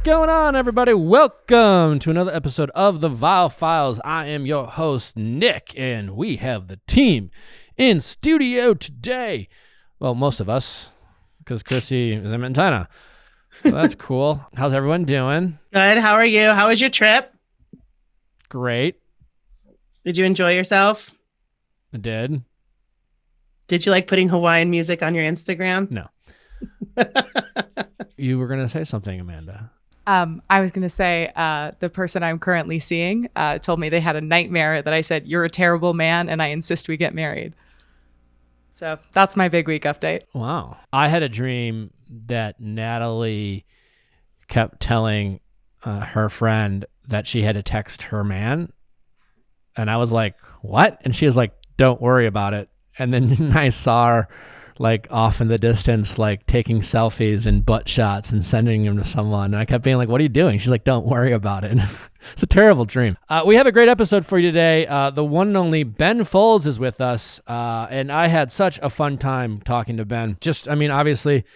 going on, everybody? Welcome to another episode of the Viall Files. I am your host, Nick, and we have the team in studio today. Well, most of us, because Chrissy is in Montana. So that's cool. How's everyone doing? Good. How are you? How was your trip? Great. Did you enjoy yourself? I did. Did you like putting Hawaiian music on your Instagram? No. You were going to say something, Amanda. I was going to say the person I'm currently seeing told me they had a nightmare that I said, "You're a terrible man, and I insist we get married." So that's my big week update. Wow. I had a dream that Natalie kept telling her friend that she had to text her man. And I was like, what? And she was like, don't worry about it. And then I saw her like off in the distance, like taking selfies and butt shots and sending them to someone. And I kept being like, what are you doing? She's like, don't worry about it. It's a terrible dream. We have a great episode for you today. The one and only Ben Folds is with us. And I had such a fun time talking to Ben. Obviously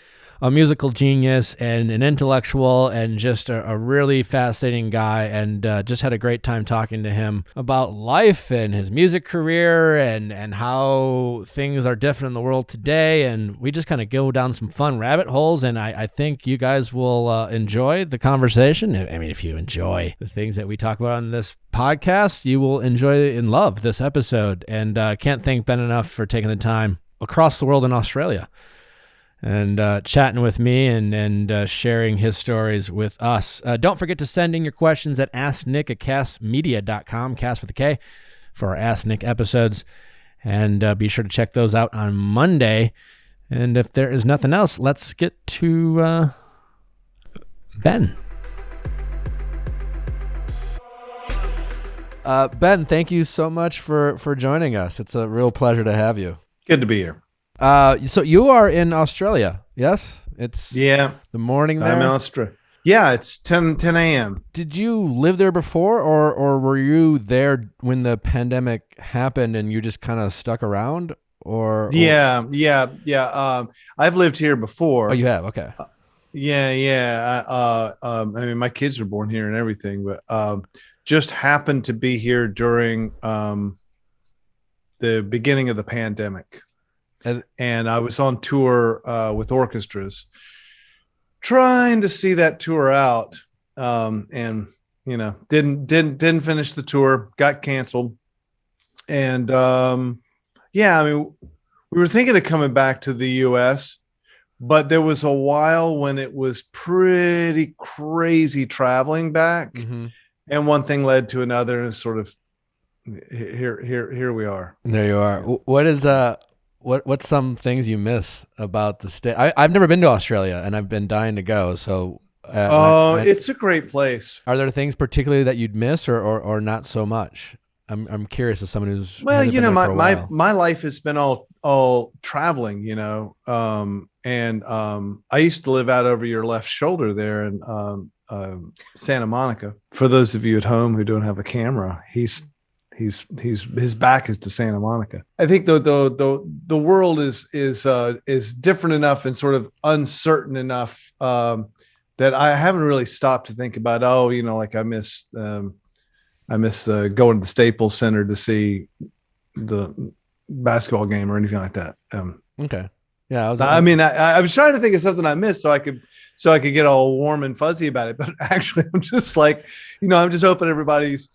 a musical genius and an intellectual and just a really fascinating guy, and just had a great time talking to him about life and his music career and how things are different in the world today. And we just kind of go down some fun rabbit holes, and I think you guys will enjoy the conversation. I mean, if you enjoy the things that we talk about on this podcast, you will enjoy and love this episode. And can't thank Ben enough for taking the time across the world in Australia and chatting with me and sharing his stories with us. Don't forget to send in your questions at asknick@castmedia.com, cast with a K, for our Ask Nick episodes. And be sure to check those out on Monday. And if there is nothing else, let's get to Ben. Ben, thank you so much for joining us. It's a real pleasure to have you. Good to be here. So you are in Australia, yes? It's the morning there? I'm in Australia. Yeah, it's 10 a.m. Did you live there before, or were you there when the pandemic happened and you just kind of stuck around? Yeah. I've lived here before. Oh, you have? Okay. My kids were born here and everything, but just happened to be here during the beginning of the pandemic. And I was on tour with orchestras, trying to see that tour out, and didn't finish the tour, got canceled, and we were thinking of coming back to the U.S., but there was a while when it was pretty crazy traveling back, and one thing led to another, and sort of here we are. There you are. What is What's some things you miss about the state? I've never been to Australia, and I've been dying to go. So, it's a great place. Are there things particularly that you'd miss, or not so much? I'm curious as someone who's my life has been all traveling, and I used to live out over your left shoulder there in Santa Monica. For those of you at home who don't have a camera, his back is to Santa Monica. I think the world is different enough and sort of uncertain enough that I haven't really stopped to think about. Like I miss going to the Staples Center to see the basketball game or anything like that. Okay, yeah. I was trying to think of something I missed so I could get all warm and fuzzy about it. But actually, I'm just like, I'm just hoping everybody's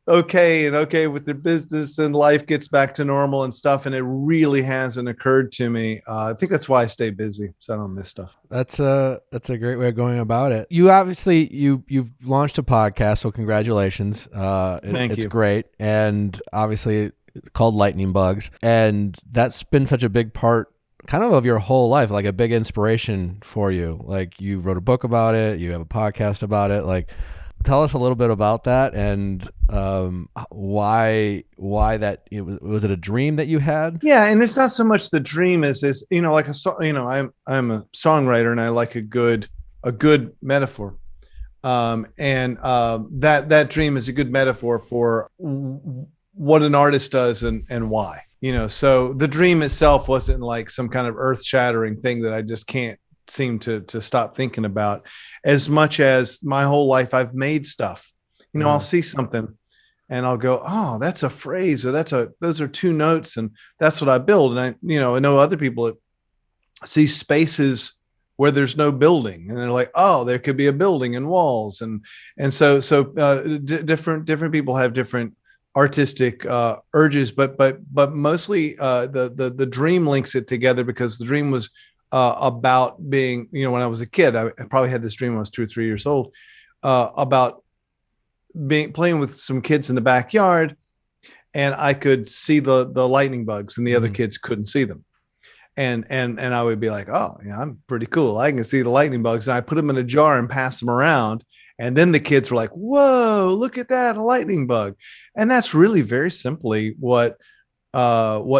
okay with their business and life gets back to normal and stuff. And it really hasn't occurred to me. I think that's why I stay busy, so I don't miss stuff. That's a great way of going about it. You obviously you've launched a podcast, so congratulations. Thank you. It's great, and obviously it's called Lightning Bugs, and that's been such a big part kind of your whole life, like a big inspiration for you. Like you wrote a book about it, you have a podcast about it. Like, tell us a little bit about that and why that was it a dream that you had? Yeah, and it's not so much the dream as this, I'm a songwriter and I like a good metaphor, and that dream is a good metaphor for what an artist does and why. So the dream itself wasn't like some kind of earth-shattering thing that I just can't seem to stop thinking about. As much as my whole life I've made stuff. I'll see something and I'll go, oh, that's a phrase, or those are two notes, and that's what I build. And I know other people that see spaces where there's no building, and they're like, oh, there could be a building and walls, and so different people have different artistic urges, but mostly the dream links it together, because the dream was about being, when I was a kid, I probably had this dream when I was 2 or 3 years old, about playing with some kids in the backyard, and I could see the lightning bugs, and the other kids couldn't see them. And I would be like, oh, yeah, I'm pretty cool. I can see the lightning bugs. And I put them in a jar and pass them around. And then the kids were like, whoa, look at that, a lightning bug. And that's really very simply what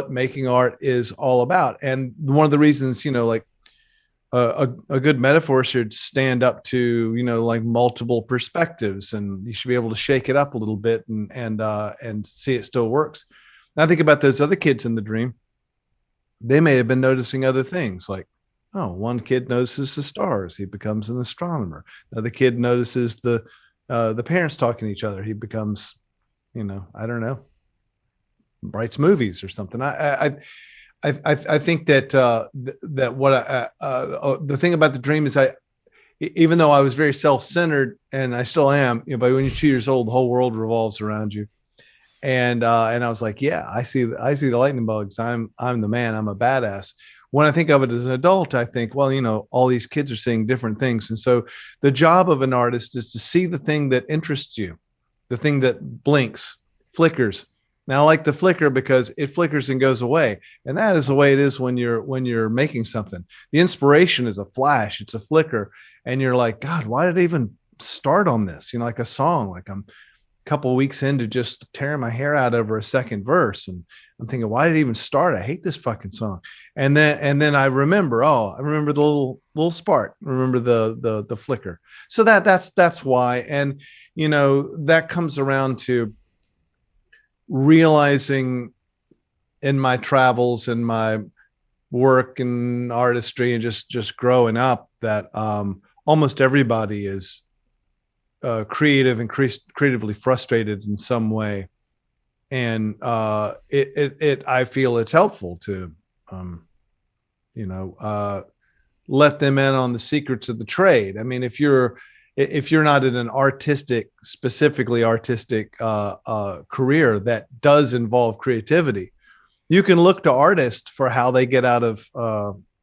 making art is all about. And one of the reasons, like a good metaphor should stand up to, like multiple perspectives, and you should be able to shake it up a little bit and see it still works. And I think about those other kids in the dream. They may have been noticing other things, like, oh, one kid notices the stars, he becomes an astronomer. Another kid notices the parents talking to each other, he becomes, I don't know, writes movies or something. I think that the thing about the dream is, even though I was very self-centered, and I still am, but when you're 2 years old, the whole world revolves around you. And I was like, yeah, I see the lightning bugs. I'm the man. I'm a badass. When I think of it as an adult, I think, well, all these kids are seeing different things. And so the job of an artist is to see the thing that interests you, the thing that blinks, flickers. Now, I like the flicker because it flickers and goes away. And that is the way it is when you're making something. The inspiration is a flash. It's a flicker. And you're like, God, why did I even start on this? like a song, like I'm couple of weeks into just tearing my hair out over a second verse, and I'm thinking, why did it even start? I hate this fucking song. And then I remember, the little spark, remember the flicker. So that's why. And that comes around to realizing in my travels and my work and artistry and just growing up that almost everybody is creative and creatively frustrated in some way, and I feel it's helpful to let them in on the secrets of the trade. I mean, if you're not in an specifically artistic career that does involve creativity, you can look to artists for how they get out of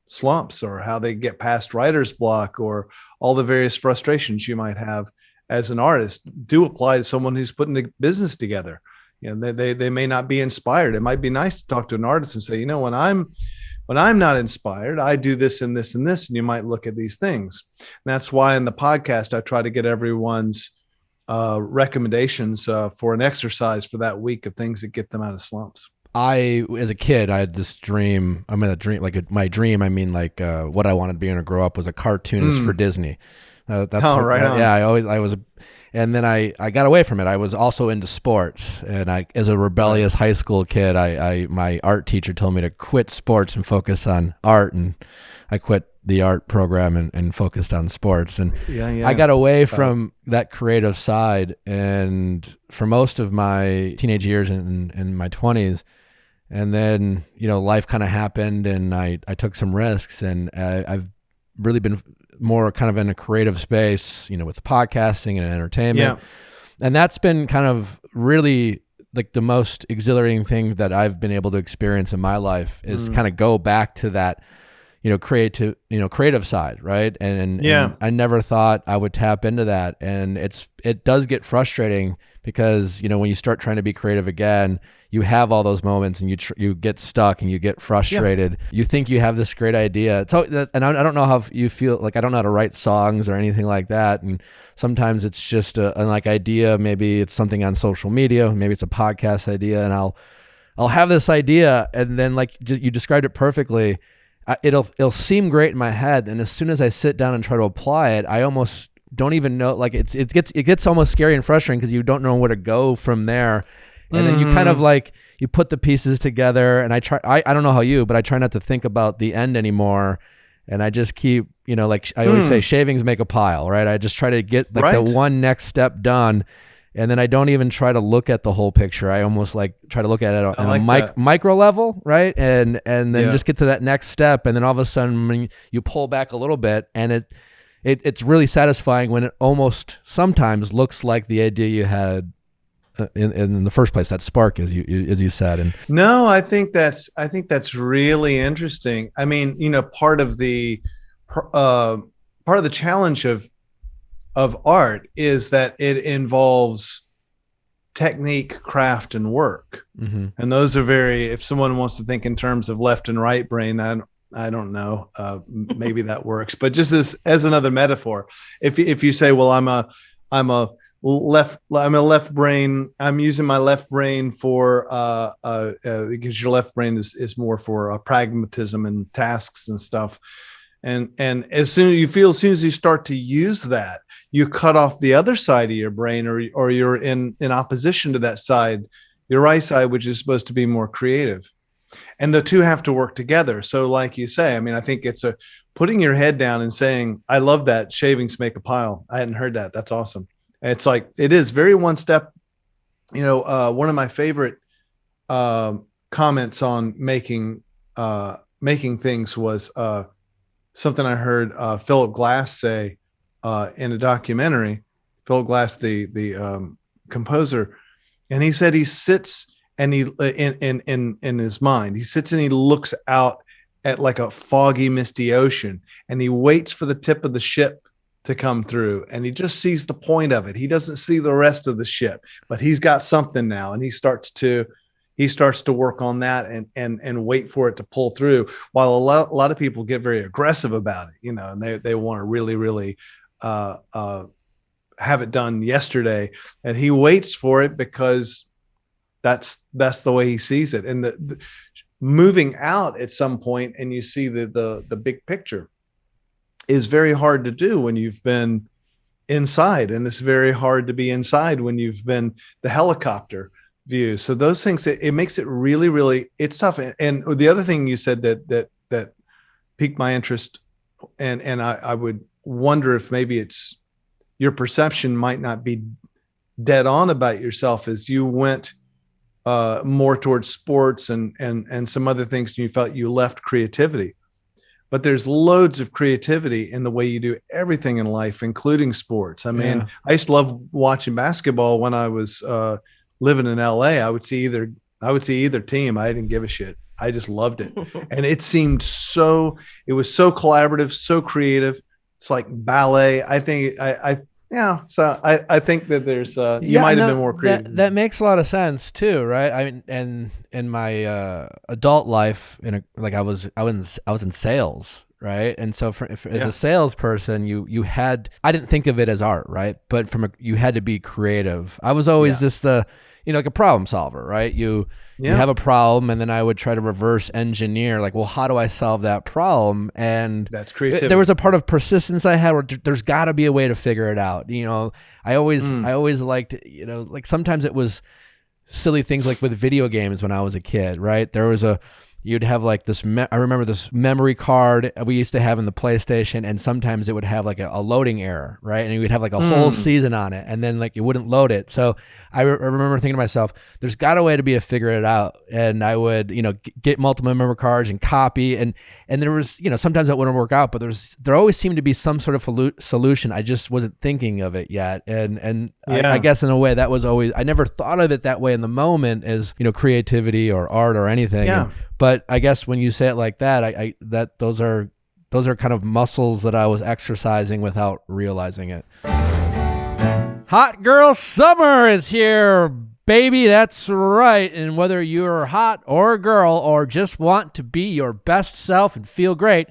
slumps, or how they get past writer's block, or all the various frustrations you might have as an artist do apply to someone who's putting a business together. They may not be inspired. It might be nice to talk to an artist and say, when I'm not inspired, I do this and this and this, and you might look at these things. And that's why in the podcast, I try to get everyone's recommendations for an exercise for that week of things that get them out of slumps. As a kid, I had this dream. I mean, my dream, what I wanted to be when I grow up was a cartoonist for Disney. And then I got away from it. I was also into sports, and as a rebellious high school kid, my art teacher told me to quit sports and focus on art, and I quit the art program and focused on sports. And I got away from that creative side, and for most of my teenage years and my 20s, and then life kind of happened, and I took some risks, and I've really been more kind of in a creative space, with podcasting and entertainment. Yeah. And that's been kind of really like the most exhilarating thing that I've been able to experience in my life is kind of go back to that, creative side. Right. And I never thought I would tap into that. And it does get frustrating because, when you start trying to be creative again, you have all those moments and you get stuck and you get frustrated. Yeah. You think you have this great idea. And I don't know how you feel, like I don't know how to write songs or anything like that. And sometimes it's just an idea. Maybe it's something on social media. Maybe it's a podcast idea. And I'll have this idea, and then you described it perfectly. It'll seem great in my head. And as soon as I sit down and try to apply it, I almost don't even know, it gets almost scary and frustrating because you don't know where to go from there. And then you kind of you put the pieces together, and I don't know how you, but I try not to think about the end anymore. And I just keep, like I always say, shavings make a pile, right? I just try to get like the one next step done. And then I don't even try to look at the whole picture. I almost like try to look at it on a micro level, right? And then just get to that next step. And then all of a sudden when you pull back a little bit, and it's really satisfying when it almost sometimes looks like the idea you had in the first place, that spark, as you said. And no, I think that's really interesting. I mean, part of the challenge of art is that it involves technique, craft, and work. Mm-hmm. And those are if someone wants to think in terms of left and right brain, I don't know, maybe that works, but just as another metaphor, if you say, well, I'm a left brain, I'm using my left brain for because your left brain is more for pragmatism and tasks and stuff. And as soon as you start to use that, you cut off the other side of your brain, or you're in opposition to that side, your right side, which is supposed to be more creative. And the two have to work together. So like you say, I mean, I think it's putting your head down and saying, I love that, shavings make a pile. I hadn't heard that. That's awesome. And it's like, it is very one step. One of my favorite comments on making things was something I heard Philip Glass say in a documentary. Philip Glass, the composer, and he said he sits and he in his mind, he sits and he looks out at like a foggy, misty ocean, and he waits for the tip of the ship to come through, and he just sees the point of it. He doesn't see the rest of the ship, but he's got something now, and he starts to work on that and wait for it to pull through. While a lot of people get very aggressive about it, and they want to really, really have it done yesterday, and he waits for it because that's the way he sees it. And the moving out at some point, and you see the big picture, is very hard to do when you've been inside, and it's very hard to be inside when you've been the helicopter view. So those things, it makes it really, really, it's tough. And the other thing you said that piqued my interest, and I would wonder if maybe it's your perception might not be dead on about yourself, as you went more towards sports and some other things, and you felt you left creativity. But there's loads of creativity in the way you do everything in life, including sports. I mean, I used to love watching basketball when I was living in LA. I would see either team. I didn't give a shit. I just loved it. And it seemed it was so collaborative, so creative. It's like ballet. I think so I think that there's you might have been more creative. That makes a lot of sense too, right? I mean, and in my adult life, I was in sales, right? And so as a salesperson, you had, I didn't think of it as art, right? But you had to be creative. I was always like a problem solver, right? You have a problem, and then I would try to reverse engineer, like, well, how do I solve that problem? And that's creativity. There was a part of persistence I had where there's got to be a way to figure it out. I always liked, like sometimes it was silly things like with video games when I was a kid, right? You'd have like this, I remember this memory card we used to have in the PlayStation, and sometimes it would have like a loading error, right? And you would have like a whole season on it, and then like you wouldn't load it. So I remember thinking to myself, there's got a way to be able to figure it out. And I would, get multiple memory cards and copy, and there was, sometimes that wouldn't work out, but there always seemed to be some sort of solution. I just wasn't thinking of it yet. And I guess in a way that was always, I never thought of it that way in the moment as, creativity or art or anything. Yeah. But I guess when you say it like that, those are kind of muscles that I was exercising without realizing it. Hot girl summer is here, baby. That's right. And whether you're hot or a girl or just want to be your best self and feel great,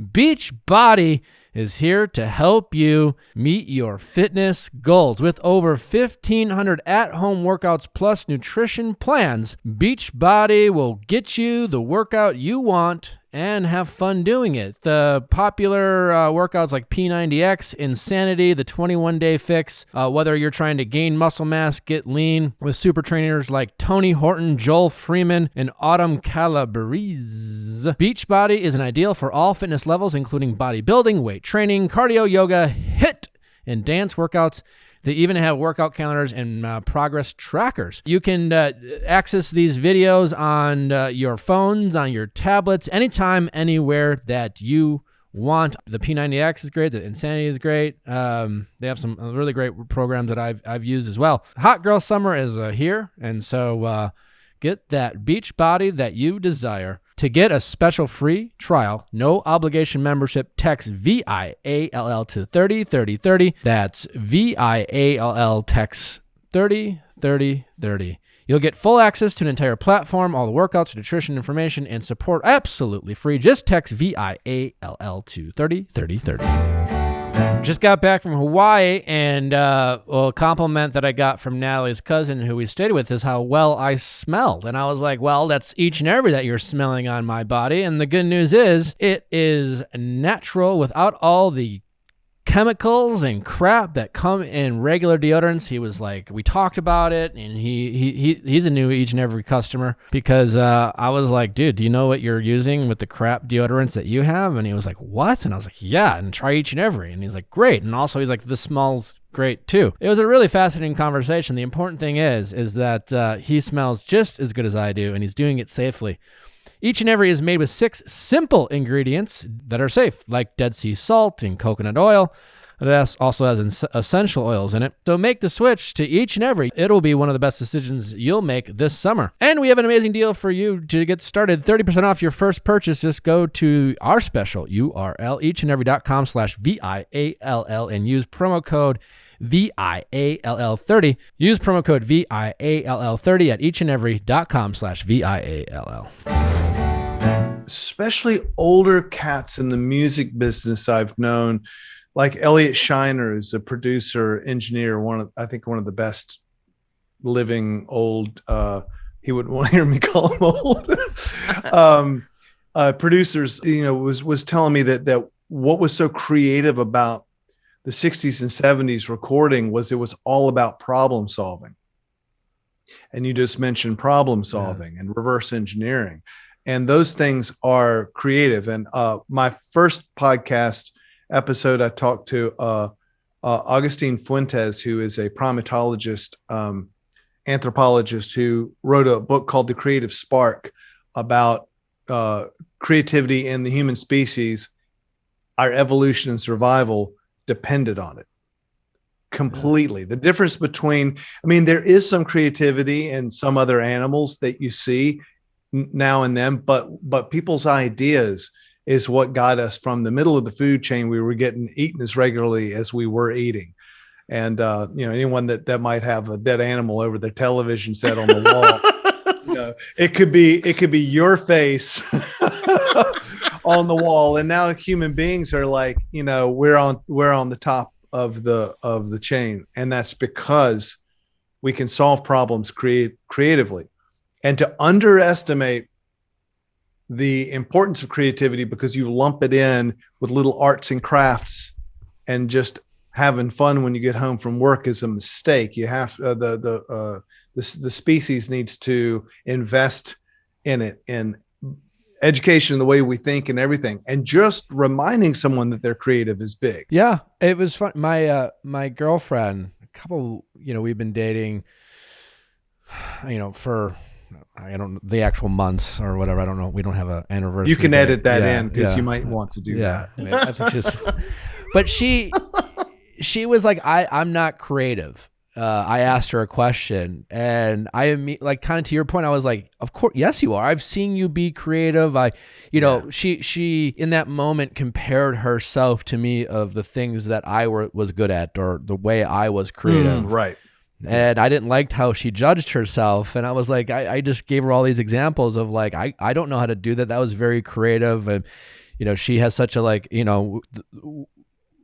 Beachbody is here to help you meet your fitness goals. With over 1,500 at-home workouts plus nutrition plans, Beachbody will get you the workout you want and have fun doing it. The popular workouts like P90X, Insanity, the 21-day fix, whether you're trying to gain muscle mass, get lean, with super trainers like Tony Horton, Joel Freeman, and Autumn Calabrese. Beachbody is an ideal for all fitness levels, including bodybuilding, weight training, cardio, yoga, HIIT, and dance workouts. They even have workout calendars and progress trackers. You can access these videos on your phones, on your tablets, anytime, anywhere that you want. The P90X is great. The Insanity is great. They have some really great programs that I've used as well. Hot girl summer is here, and so get that beach body that you desire. To get a special free trial, no obligation membership, text VIALL to 303030. That's VIALL, text 303030. You'll get full access to an entire platform, all the workouts, nutrition information, and support absolutely free. Just text VIALL to 303030. Just got back from Hawaii, and a compliment that I got from Natalie's cousin who we stayed with is how well I smelled. And I was like, well, that's each and every that you're smelling on my body. And the good news is it is natural without all the chemicals and crap that come in regular deodorants. He was like, we talked about it, and he's a new each and every customer, because I was like, dude, do you know what you're using with the crap deodorants that you have? And he was like, what? And I was like, yeah, and try each and every. And he's like, great. And also he's like, this smells great too. It was a really fascinating conversation. The important thing is that he smells just as good as I do, and he's doing it safely. Each and every is made with 6 simple ingredients that are safe, like Dead Sea salt and coconut oil. It also has essential oils in it. So make the switch to each and every. It'll be one of the best decisions you'll make this summer. And we have an amazing deal for you to get started. 30% off your first purchase. Just go to our special URL, eachandevery.com/VIALL, and use promo code VIALL30. Use promo code VIALL30 at eachandevery.com/VIALL. Especially older cats in the music business I've known, like Elliot Shiner, who's a producer, engineer, I think one of the best living old, he wouldn't want to hear me call him old, producers, was telling me that what was so creative about the 60s and 70s recording was it was all about problem solving. And you just mentioned problem solving and reverse engineering. And those things are creative. And my first podcast episode, I talked to Augustine Fuentes, who is a primatologist, anthropologist, who wrote a book called The Creative Spark about creativity in the human species. Our evolution and survival depended on it completely. The difference between, there is some creativity in some other animals that you see now and then, but people's ideas is what got us from the middle of the food chain. We were getting eaten as regularly as we were eating. And, anyone that might have a dead animal over their television set on the wall, it could be your face on the wall. And now human beings are like, we're on the top of the chain. And that's because we can solve problems creatively. And to underestimate the importance of creativity because you lump it in with little arts and crafts and just having fun when you get home from work is a mistake. You have the species needs to invest in it, in education, the way we think and everything. And just reminding someone that they're creative is big. Yeah, it was fun. My girlfriend, we've been dating, for the actual months or whatever. I don't know. We don't have an anniversary. You can date. Edit that in because you might want to do that. I think but she was like, I'm not creative. I asked her a question, and like kind of to your point, I was like, of course, yes, you are. I've seen you be creative. She in that moment compared herself to me of the things that I was good at or the way I was creative. Right. And I didn't like how she judged herself. And I was like, I just gave her all these examples of like, I don't know how to do that. That was very creative. And, she has such a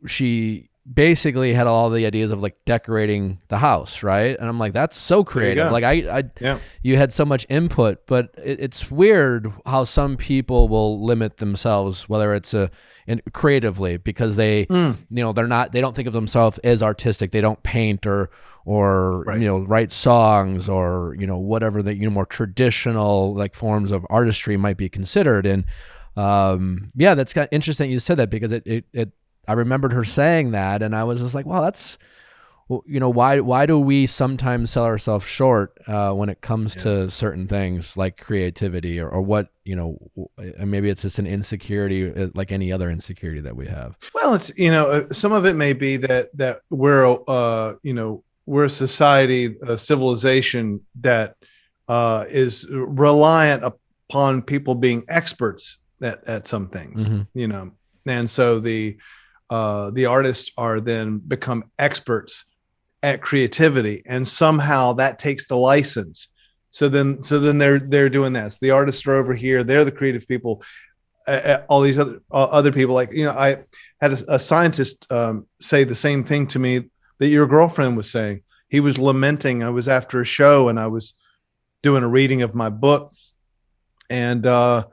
she basically had all the ideas of like decorating the house, right? And I'm like, that's so creative. go. Like Yeah. you had so much input, but it's weird how some people will limit themselves, whether it's creatively, because they, you know, they don't think of themselves as artistic. They don't paint or Right. you know, write songs or, you know, whatever the, you know, more traditional like forms of artistry might be considered. And yeah, that's kind of interesting you said that, because I remembered her saying that, and I was just like, well, that's, you know, why do we sometimes sell ourselves short when it comes to certain things like creativity or what, you know, and maybe it's just an insecurity like any other insecurity that we have. Well, it's, you know, some of it may be that we're, you know, we're a society, a civilization that is reliant upon people being experts at some things, you know, and so the artists are then become experts at creativity, and somehow that takes the license. So then they're doing that. So the artists are over here; they're the creative people. All these other people, like, you know, I had a scientist say the same thing to me that your girlfriend was saying. He was lamenting. I was after a show and I was doing a reading of my book, and the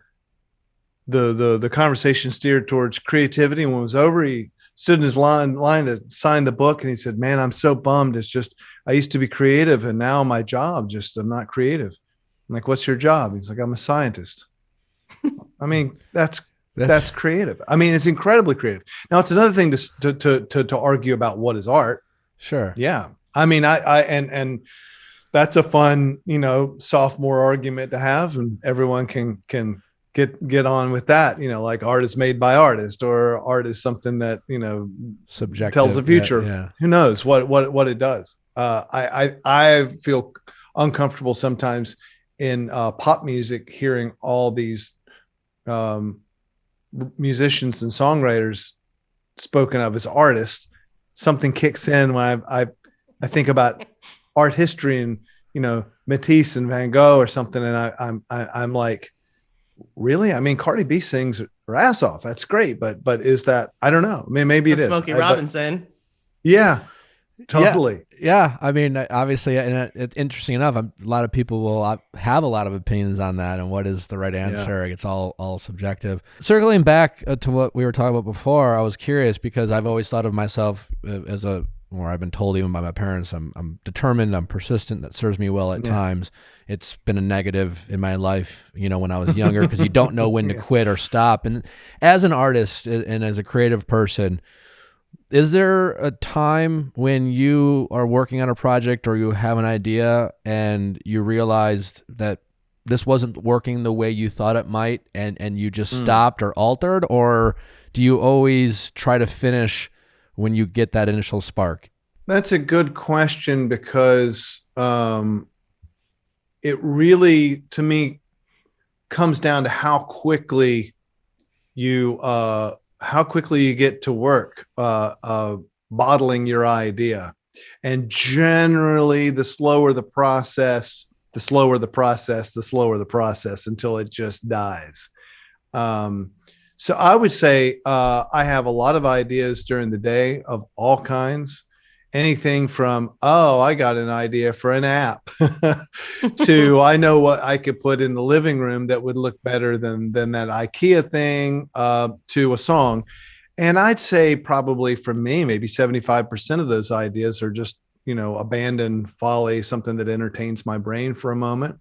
conversation steered towards creativity. And when it was over, he stood in his line to sign the book, and he said, "Man, I'm so bummed. It's just I used to be creative, and now my job I'm not creative." I'm like, "What's your job?" He's like, "I'm a scientist." I mean, that's creative. I mean, it's incredibly creative. Now, it's another thing to argue about what is art. Sure. Yeah. I mean, and that's a fun, you know, sophomore argument to have, and everyone can get on with that. You know, like art is made by artists, or art is something that, you know, Subjective, tells the future. Yeah. Who knows what it does? I feel uncomfortable sometimes in pop music, hearing all these musicians and songwriters spoken of as artists. Something kicks in when I think about art history and, you know, Matisse and Van Gogh or something, and I'm like, really? I mean, Cardi B sings her ass off. That's great, but is that? I don't know. I mean, maybe it is. Smokey Robinson. Yeah, totally. Yeah. I mean, obviously, and it's interesting enough. A lot of people will have a lot of opinions on that, and what is the right answer. It's all subjective. Circling back to what we were talking about before, I was curious because I've always thought of myself as or I've been told even by my parents, I'm determined, I'm persistent. That serves me well at times. It's been a negative in my life, you know, when I was younger, because you don't know when to quit or stop. And as an artist and as a creative person, is there a time when you are working on a project or you have an idea and you realized that this wasn't working the way you thought it might, and you just stopped or altered? Or do you always try to finish when you get that initial spark? That's a good question, because it really, to me, comes down to how quickly you get to work bottling your idea. And generally, the slower the process, until it just dies. So I would say I have a lot of ideas during the day of all kinds. Anything from, I got an idea for an app to I know what I could put in the living room that would look better than that IKEA thing, to a song. And I'd say probably for me, maybe 75% of those ideas are just, you know, abandoned folly, something that entertains my brain for a moment.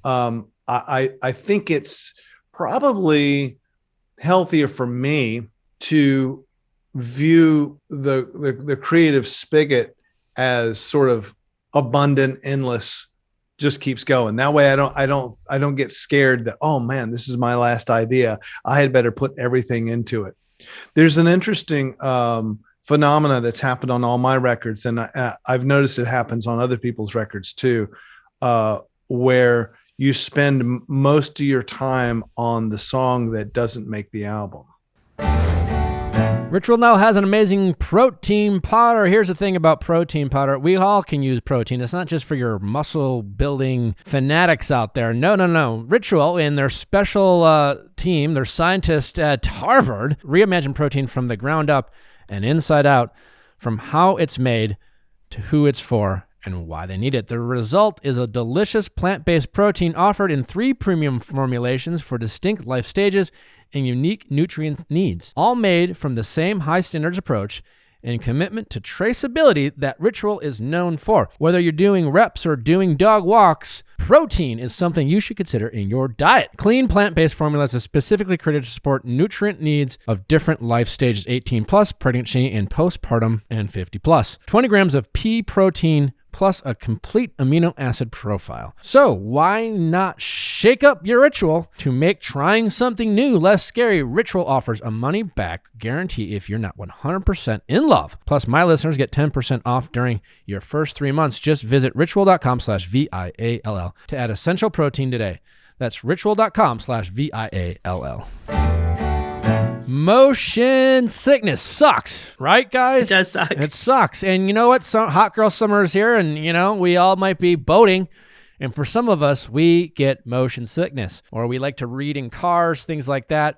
I think it's probably healthier for me to view the creative spigot as sort of abundant, endless, just keeps going. That way I don't get scared that, oh man, this is my last idea, I had better put everything into it. There's an interesting phenomena that's happened on all my records, and I've noticed it happens on other people's records too, where you spend most of your time on the song that doesn't make the album. Ritual now has an amazing protein powder. Here's the thing about protein powder. We all can use protein. It's not just for your muscle building fanatics out there. No. Ritual and their special team, their scientists at Harvard, reimagined protein from the ground up and inside out, from how it's made to who it's for and why they need it. The result is a delicious plant-based protein offered in 3 premium formulations for distinct life stages and unique nutrient needs, all made from the same high standards approach and commitment to traceability that Ritual is known for. Whether you're doing reps or doing dog walks, protein is something you should consider in your diet. Clean plant-based formulas are specifically created to support nutrient needs of different life stages, 18 plus, pregnancy and postpartum, and 50 plus. 20 grams of pea protein plus a complete amino acid profile. So why not shake up your Ritual to make trying something new less scary? Ritual offers a money-back guarantee if you're not 100% in love. Plus, my listeners get 10% off during your first 3 months. Just visit ritual.com/VIALL to add essential protein today. That's ritual.com/VIALL. Motion sickness sucks, right, guys? It does suck. It sucks. And you know what? Hot girl summer is here, and we all might be boating. And for some of us, we get motion sickness, or we like to read in cars, things like that.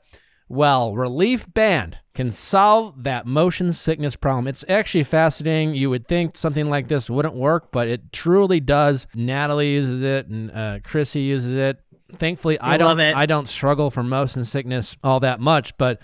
Well, Relief Band can solve that motion sickness problem. It's actually fascinating. You would think something like this wouldn't work, but it truly does. Natalie uses it, and Chrissy uses it. Thankfully, I don't struggle from motion sickness all that much, but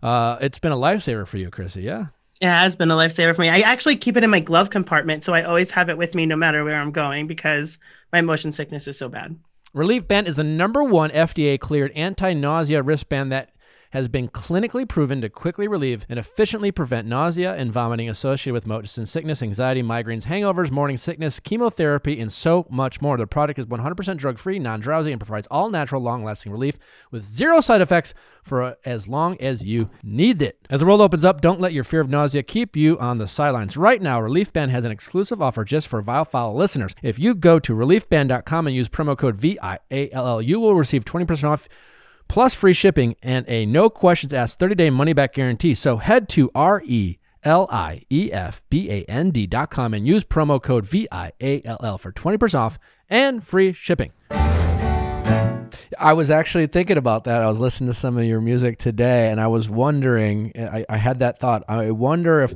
it's been a lifesaver for you, Chrissy. Yeah. It has been a lifesaver for me. I actually keep it in my glove compartment, so I always have it with me no matter where I'm going because my motion sickness is so bad. Relief Band is the #1 FDA-cleared anti-nausea wristband that has been clinically proven to quickly relieve and efficiently prevent nausea and vomiting associated with motion sickness, anxiety, migraines, hangovers, morning sickness, chemotherapy, and so much more. The product is 100% drug-free, non-drowsy, and provides all-natural, long-lasting relief with 0 side effects for as long as you need it. As the world opens up, don't let your fear of nausea keep you on the sidelines. Right now, Relief Band has an exclusive offer just for Viall listeners. If you go to reliefband.com and use promo code VIALL, you will receive 20% off plus free shipping and a no questions asked 30-day money-back guarantee. So head to reliefband.com and use promo code VIALL for 20% off and free shipping. I was actually thinking about that. I was listening to some of your music today, and I was wondering, I had that thought, I wonder if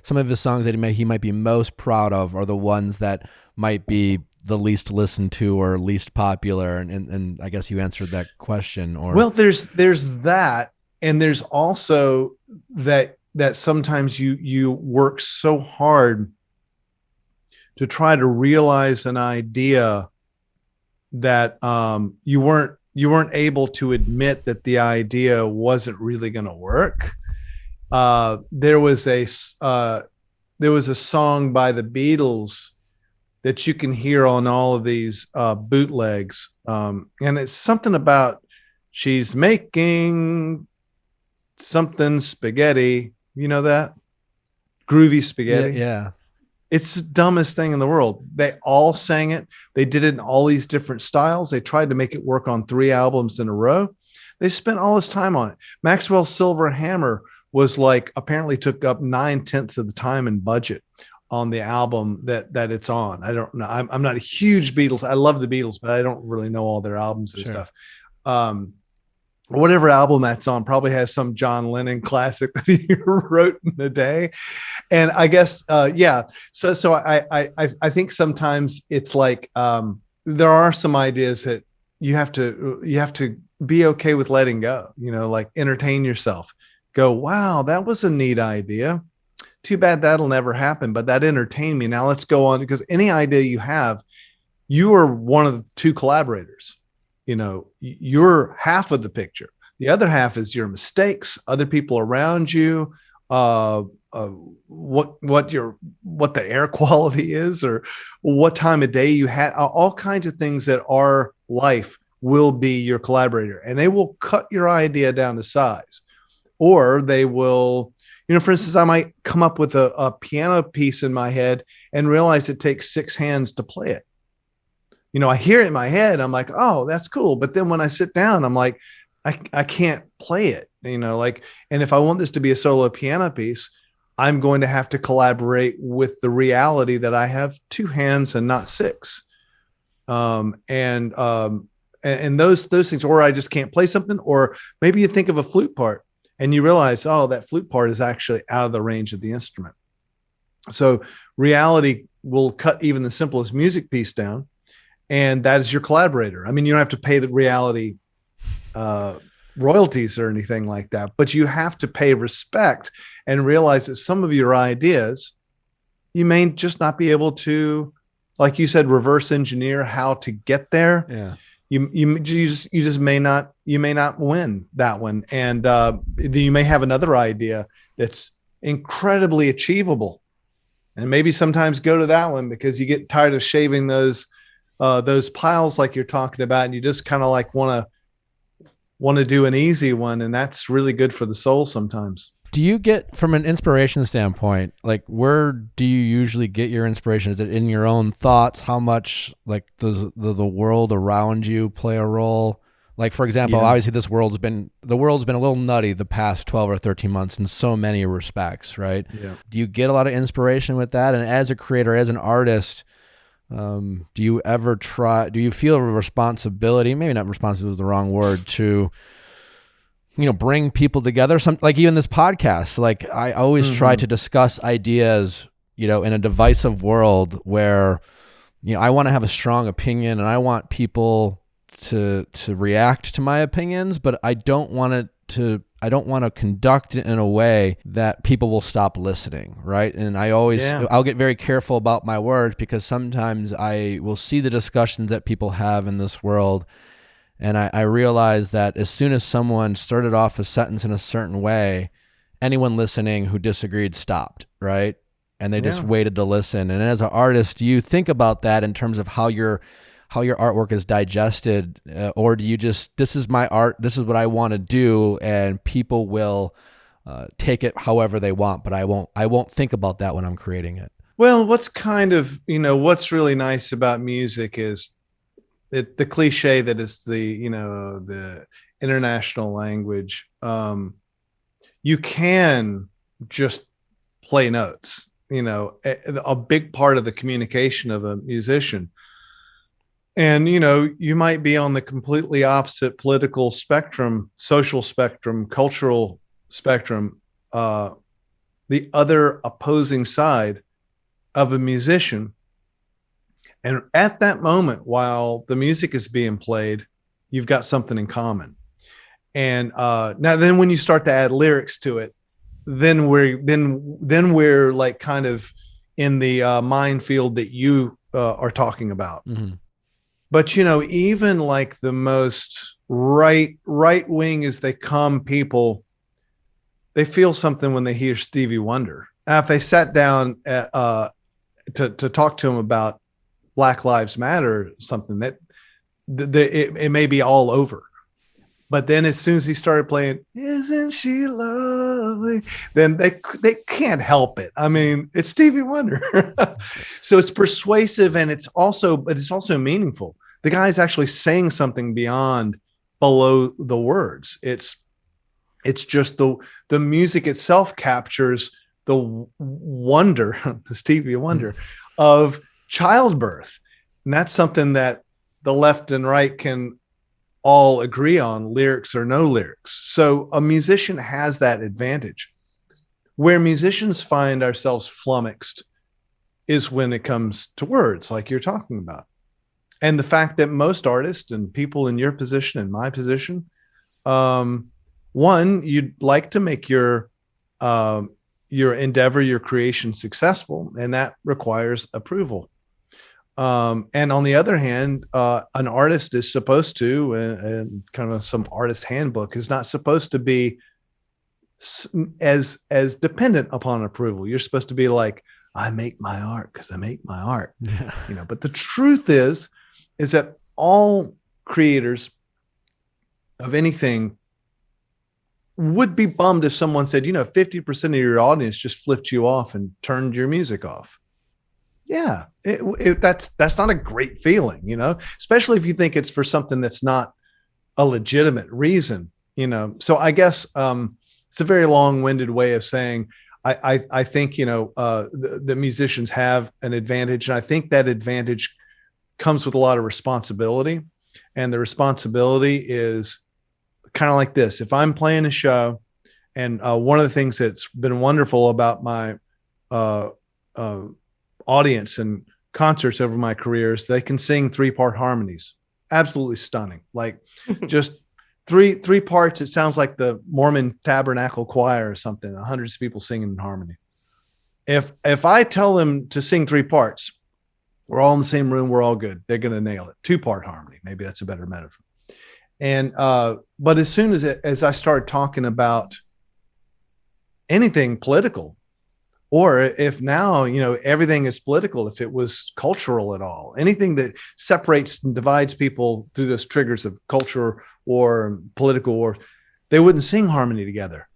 some of the songs that he might be most proud of are the ones that might be the least listened to or least popular, and I guess you answered that question. Or well, there's that, and there's also that sometimes you work so hard to try to realize an idea that you weren't able to admit that the idea wasn't really going to work. There was a song by the Beatles that you can hear on all of these bootlegs. And it's something about she's making something spaghetti. You know that? Groovy spaghetti. Yeah. It's the dumbest thing in the world. They all sang it. They did it in all these different styles. They tried to make it work on 3 albums in a row. They spent all this time on it. Maxwell's Silver Hammer was apparently took up 9/10 of the time and budget on the album that it's on. I don't know. I'm not a huge Beatles. I love the Beatles, but I don't really know all their albums and stuff. Whatever album that's on probably has some John Lennon classic that he wrote in a day. And I guess, yeah. So I think sometimes it's like, there are some ideas that you have to be okay with letting go, like entertain yourself, go, wow, that was a neat idea. Too bad that'll never happen, but that entertained me. Now let's go on, because any idea you have, you are one of the 2 collaborators. You're half of the picture. The other half is your mistakes, other people around you, what the air quality is, or what time of day you had, all kinds of things that are life will be your collaborator, and they will cut your idea down to size, or they will, for instance, I might come up with a piano piece in my head and realize it takes 6 hands to play it. I hear it in my head. I'm like, oh, that's cool. But then when I sit down, I'm like, I can't play it. like, and if I want this to be a solo piano piece, I'm going to have to collaborate with the reality that I have 2 hands and not 6. And those things, or I just can't play something, or maybe you think of a flute part and you realize, oh, that flute part is actually out of the range of the instrument. So reality will cut even the simplest music piece down, and that is your collaborator. I mean, you don't have to pay the reality royalties or anything like that, but you have to pay respect and realize that some of your ideas, you may just not be able to, like you said, reverse engineer how to get there. Yeah. You just may not win that one. And you may have another idea that's incredibly achievable. And maybe sometimes go to that one because you get tired of shaving those piles like you're talking about, and you just kind of like want to do an easy one, and that's really good for the soul sometimes. Do you get, from an inspiration standpoint, like where do you usually get your inspiration? Is it in your own thoughts? How much like does the world around you play a role? Like, for example, obviously the world's been a little nutty the past 12 or 13 months in so many respects, right? Yeah. Do you get a lot of inspiration with that? And as a creator, as an artist, do you feel a responsibility, maybe not responsibility is the wrong word, to bring people together? Some, like even this podcast, like I always try to discuss ideas, in a divisive world where, I want to have a strong opinion and I want people to react to my opinions, but I don't want to conduct it in a way that people will stop listening, right? And I'll get very careful about my words, because sometimes I will see the discussions that people have in this world, and I realize that as soon as someone started off a sentence in a certain way, anyone listening who disagreed stopped, right? And they just waited to listen. And as an artist, do you think about that in terms of how your artwork is digested, or do you just, this is my art, this is what I want to do, and people will take it however they want, but I won't think about that when I'm creating it? Well, what's what's really nice about music is the cliche that it's the international language. You can just play notes, a big part of the communication of a musician. And, you might be on the completely opposite political spectrum, social spectrum, cultural spectrum, the other opposing side of a musician. And at that moment, while the music is being played, you've got something in common. And now then when you start to add lyrics to it, then we're like kind of in the minefield that you are talking about. Mm-hmm. But, even like the most right wing as they come people, they feel something when they hear Stevie Wonder. Now, if they sat down to talk to him about Black Lives Matter or something, that it may be all over. But then as soon as he started playing, "Isn't She Lovely?" then they can't help it. I mean, it's Stevie Wonder. So it's persuasive, and it's also meaningful. The guy's actually saying something below the words. It's just the music itself captures the wonder, the Stevie Wonder of childbirth. And that's something that the left and right can all agree on, lyrics or no lyrics. So a musician has that advantage. Where musicians find ourselves flummoxed is when it comes to words, like you're talking about. And the fact that most artists and people in your position and my position, one, you'd like to make your endeavor, your creation successful, and that requires approval. And on the other hand, an artist is supposed to, and kind of some artist handbook is not supposed to be as dependent upon approval. You're supposed to be like, I make my art because I make my art. Yeah. But the truth is that all creators of anything would be bummed if someone said, 50% of your audience just flipped you off and turned your music off. Yeah, that's not a great feeling, especially if you think it's for something that's not a legitimate reason. So I guess it's a very long-winded way of saying I think the musicians have an advantage, and I think that advantage comes with a lot of responsibility, and the responsibility is kind of like this. If I'm playing a show, and one of the things that's been wonderful about my audience and concerts over my career is they can sing 3-part harmonies. Absolutely stunning. Like just three parts. It sounds like the Mormon Tabernacle Choir or something. Hundreds of people singing in harmony. If I tell them to sing 3 parts, we're all in the same room. We're all good. They're going to nail it. 2-part harmony. Maybe that's a better metaphor. And but as soon as I start talking about anything political, or if now everything is political, if it was cultural at all, anything that separates and divides people through those triggers of culture or political war, they wouldn't sing harmony together.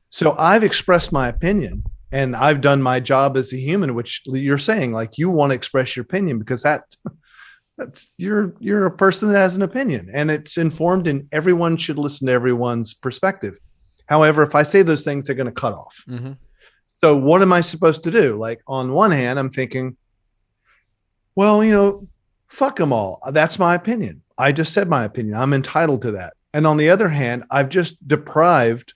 So I've expressed my opinion, and I've done my job as a human, which you're saying, like, you want to express your opinion because that's you're a person that has an opinion, and it's informed, and everyone should listen to everyone's perspective. However, if I say those things, they're going to cut off. Mm-hmm. So what am I supposed to do? Like, on one hand, I'm thinking, well, fuck them all. That's my opinion. I just said my opinion. I'm entitled to that. And on the other hand, I've just deprived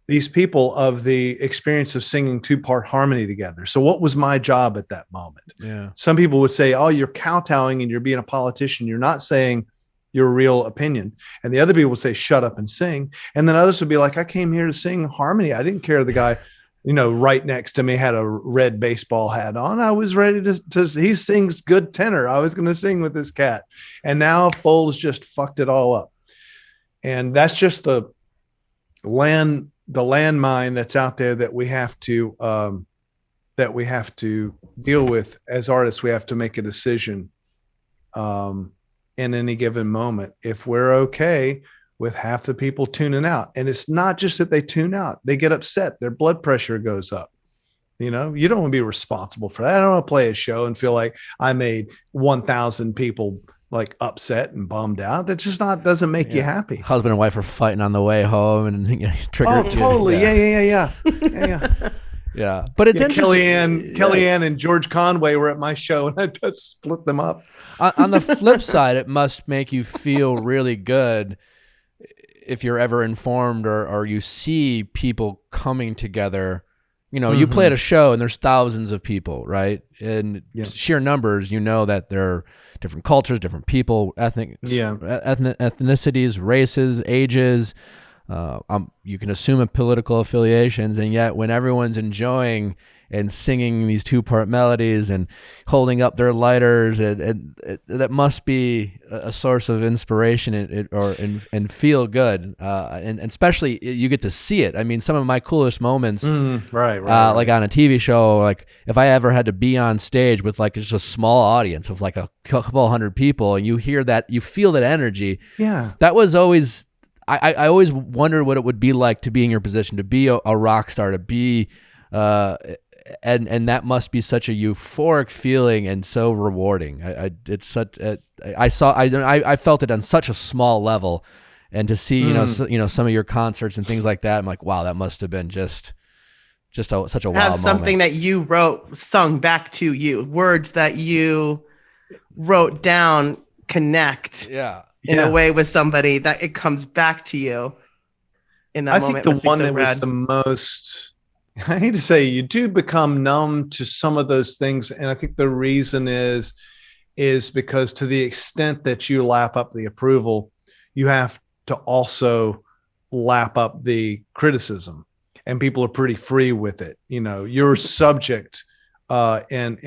these people of the experience of singing 2-part harmony together. So what was my job at that moment? Yeah. Some people would say, oh, you're kowtowing and you're being a politician. You're not saying your real opinion. And the other people would say, shut up and sing. And then others would be like, I came here to sing harmony. I didn't care. The guy, right next to me had a red baseball hat on. I was ready to he sings good tenor. I was going to sing with this cat. And now Foles just fucked it all up. And that's just the landmine that's out there that we have to deal with as artists. We have to make a decision in any given moment if we're okay with half the people tuning out. And it's not just that they tune out, they get upset, their blood pressure goes up. You don't want to be responsible for that. I don't want to play a show and feel like I made 1,000 people like upset and bummed out. That just doesn't make you happy. Husband and wife are fighting on the way home and triggered. Oh, totally. Yeah. Yeah. But it's interesting. Kellyanne and George Conway were at my show, and I just split them up. On the flip side, it must make you feel really good if you're ever informed or you see people coming together. You play at a show and there's thousands of people, right? And sheer numbers, that there are different cultures, different people, ethnicities, races, ages. You can assume political affiliations, and yet when everyone's enjoying and singing these 2-part melodies and holding up their lighters, that must be a source of inspiration and feel good. And especially you get to see it. I mean, some of my coolest moments, right. Like on a TV show, like if I ever had to be on stage with like just a small audience of like a couple hundred people, and you hear that, you feel that energy. Yeah, that was always. I always wondered what it would be like to be in your position, to be a rock star, to be. And that must be such a euphoric feeling and so rewarding. I felt it on such a small level, and to see some of your concerts and things like that, I'm like, wow, that must have been just such a wild moment. Something that you wrote sung back to you, words that you wrote down connect in a way with somebody that it comes back to you in that moment. I think the one that was the most. I hate to say, you do become numb to some of those things. And I think the reason is because to the extent that you lap up the approval, you have to also lap up the criticism, and people are pretty free with it. You're subject, and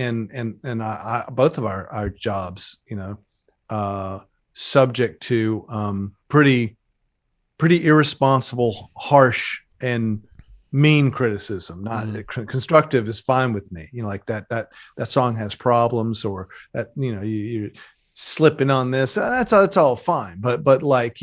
both of our jobs, subject to pretty irresponsible, harsh, and mean criticism. Not constructive is fine with me. Like that song has problems, or that you're slipping on this. That's all fine. But like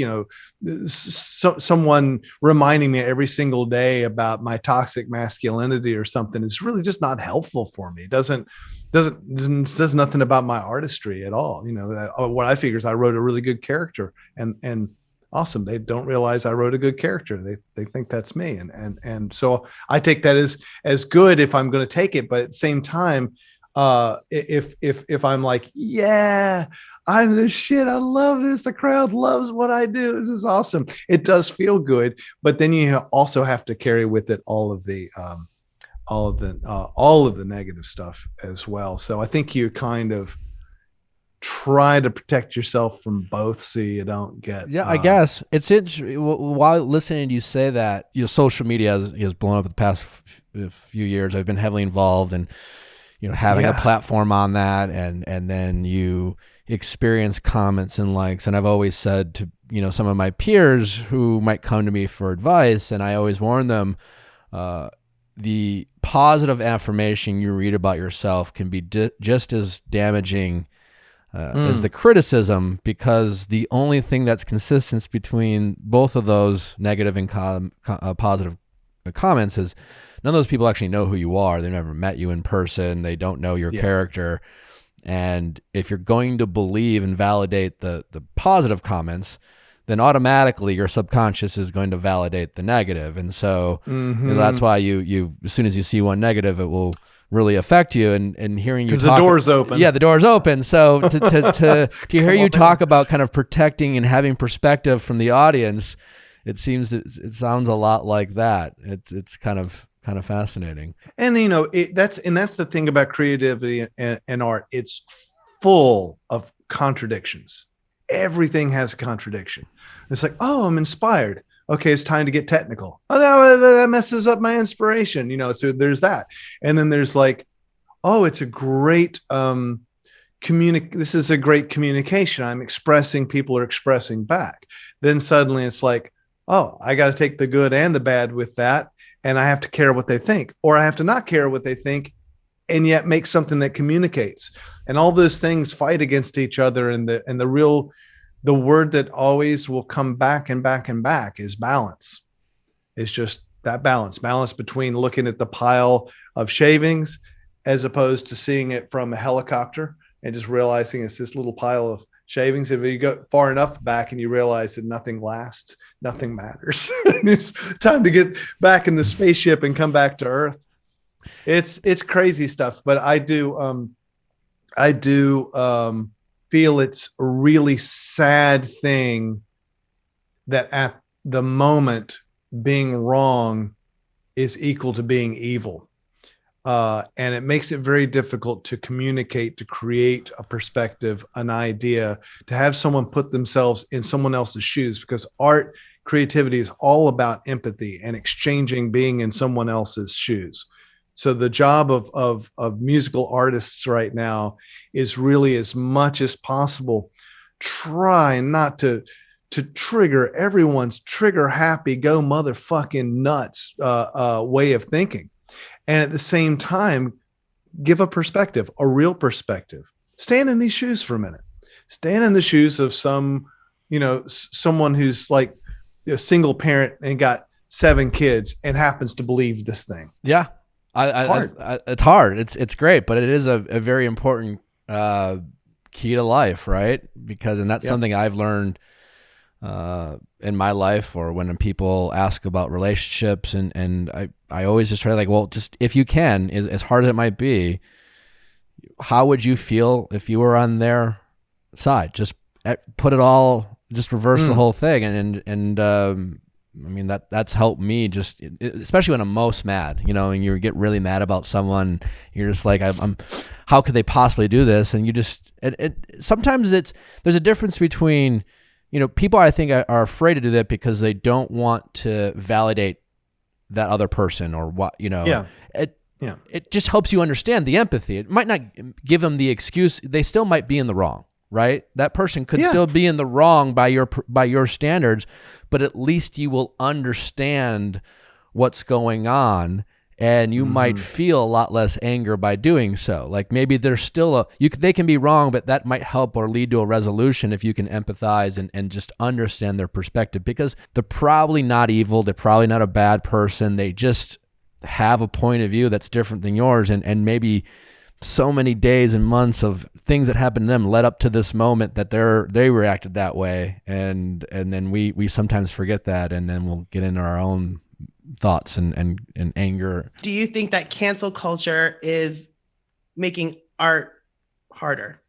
someone reminding me every single day about my toxic masculinity or something is really just not helpful for me. It says nothing about my artistry at all. What I figure is I wrote a really good character, and awesome. They don't realize I wrote a good character. They think that's me. And so I take that as good if I'm going to take it. But at the same time, if I'm like, yeah, I'm the shit, I love this, the crowd loves what I do, this is awesome, it does feel good. But then you also have to carry with it all of the negative stuff as well. So I think you kind of try to protect yourself from both so you don't get I guess it's while listening to you say that, social media has blown up the past few years. I've been heavily involved in having a platform on that, and then you experience comments and likes. And I've always said to some of my peers who might come to me for advice, and I always warn them, the positive affirmation you read about yourself can be just as damaging as the criticism, because the only thing that's consistent between both of those negative and positive comments is none of those people actually know who you are. They've never met you in person. They don't know your character. And if you're going to believe and validate the positive comments, then automatically your subconscious is going to validate the negative. And so that's why you as soon as you see one negative, it will really affect you. And hearing you talk, because the door's open. Yeah, the door's open. So to hear you talk about kind of protecting and having perspective from the audience, it sounds a lot like that. It's kind of fascinating. And that's the thing about creativity and art. It's full of contradictions. Everything has a contradiction. It's like, oh, I'm inspired. Okay, it's time to get technical. Oh, no, that messes up my inspiration. So there's that. And then there's like, oh, it's a great this is a great communication. I'm expressing, people are expressing back. Then suddenly it's like, oh, I got to take the good and the bad with that. And I have to care what they think, or I have to not care what they think and yet make something that communicates. And all those things fight against each other. And the word that always will come back and back and back is balance. It's just that balance between looking at the pile of shavings as opposed to seeing it from a helicopter and just realizing it's this little pile of shavings. If you go far enough back and you realize that nothing lasts, nothing matters. It's time to get back in the spaceship and come back to Earth. It's crazy stuff, but I do feel it's a really sad thing that at the moment being wrong is equal to being evil. And it makes it very difficult to communicate, to create a perspective, an idea, to have someone put themselves in someone else's shoes, because art, creativity is all about empathy and exchanging, being in someone else's shoes. So the job of musical artists right now is really, as much as possible, try not to trigger everyone's trigger happy, go motherfucking nuts way of thinking. And at the same time, give a perspective, a real perspective. Stand in these shoes for a minute. Stand in the shoes of someone who's like a single parent and got 7 kids and happens to believe this thing. Yeah. It's hard. It's great, but it is a very important key to life, right? And that's something I've learned in my life, or when people ask about relationships, and I always just try to just if you can, as hard as it might be, how would you feel if you were on their side? Just put it all, just reverse the whole thing, and I mean, that's helped me, just especially when I'm most mad, and you get really mad about someone. You're just like, I'm how could they possibly do this? And you just, sometimes there's a difference between, people I think are afraid to do that because they don't want to validate that other person or what, It just helps you understand the empathy. It might not give them the excuse. They still might be in the wrong. Right? That person could still be in the wrong by your standards, but at least you will understand what's going on, and you might feel a lot less anger by doing so. Like maybe there's still they can be wrong, but that might help or lead to a resolution if you can empathize and just understand their perspective, because they're probably not evil. They're probably not a bad person. They just have a point of view that's different than yours, and maybe so many days and months of things that happened to them led up to this moment that they reacted that way, and then we sometimes forget that, and then we'll get into our own thoughts and anger. Do you think that cancel culture is making art harder?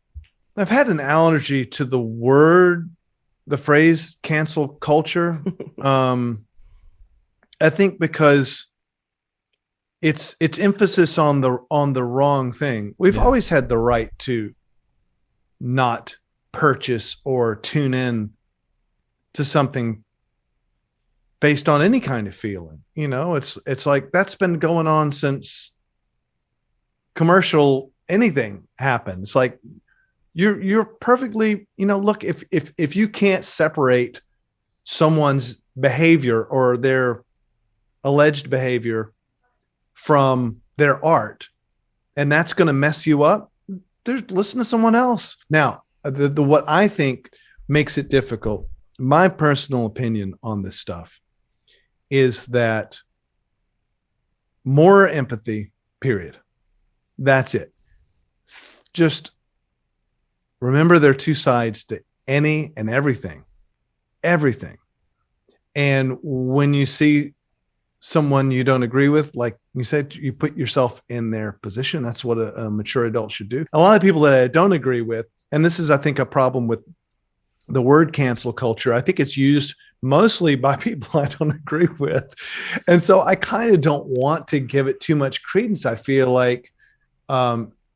I've had an allergy to the phrase cancel culture. I think because it's emphasis on the wrong thing. We've always had the right to not purchase or tune in to something based on any kind of feeling. You know, it's like that's been going on since commercial anything happened. It's like you're perfectly, you know, look, if you can't separate someone's behavior or their alleged behavior from their art, and that's going to mess you up, listen to someone else. Now, what I think makes it difficult, my personal opinion on this stuff, is that more empathy, period. That's it. Just remember there are two sides to any and everything. And when you see someone you don't agree with, like you said, you put yourself in their position. That's what a mature adult should do. A lot of people that I don't agree with, and this is, I think, a problem with the word cancel culture. I think it's used mostly by people I don't agree with. And so I kind of don't want to give it too much credence. I feel like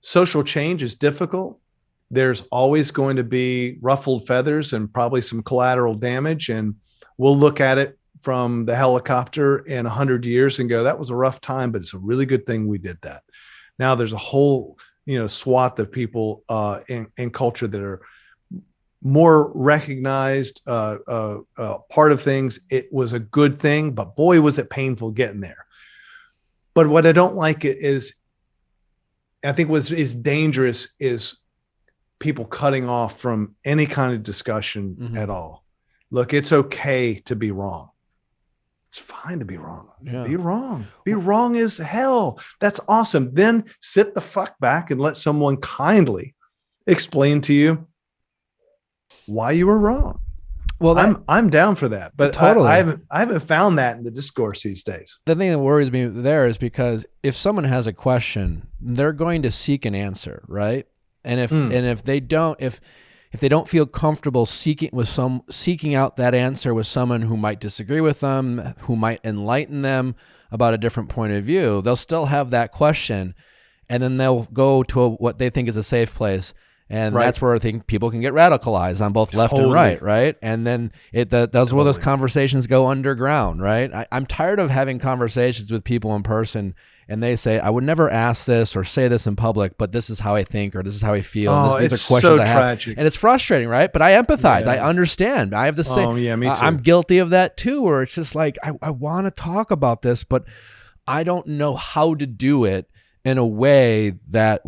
social change is difficult. There's always going to be ruffled feathers and probably some collateral damage. And we'll look at it from the helicopter in 100 years and go, that was a rough time, but it's a really good thing we did that. Now there's a whole, swath of people in culture that are more recognized part of things. It was a good thing, but boy, was it painful getting there. But what I don't like is, I think what is dangerous is people cutting off from any kind of discussion at all. Look, it's okay to be wrong. It's fine to be wrong. Yeah. Be wrong. Be wrong as hell. That's awesome. Then sit the fuck back and let someone kindly explain to you why you were wrong. Well, I'm down for that, but totally. I haven't found that in the discourse these days. The thing that worries me there is because if someone has a question, they're going to seek an answer, right? And if they don't feel comfortable seeking out that answer with someone who might disagree with them, who might enlighten them about a different point of view, they'll still have that question, and then they'll go to what they think is a safe place. And that's where I think people can get radicalized on both left and right? And then that's where those conversations go underground, right? I'm tired of having conversations with people in person, and they say, I would never ask this or say this in public, but this is how I think, or this is how I feel. These are questions I have. Tragic. And it's frustrating, right? But I empathize. Yeah. I understand. I have the same. Oh, yeah, me too. I'm guilty of that too, where it's just like, I want to talk about this, but I don't know how to do it in a way that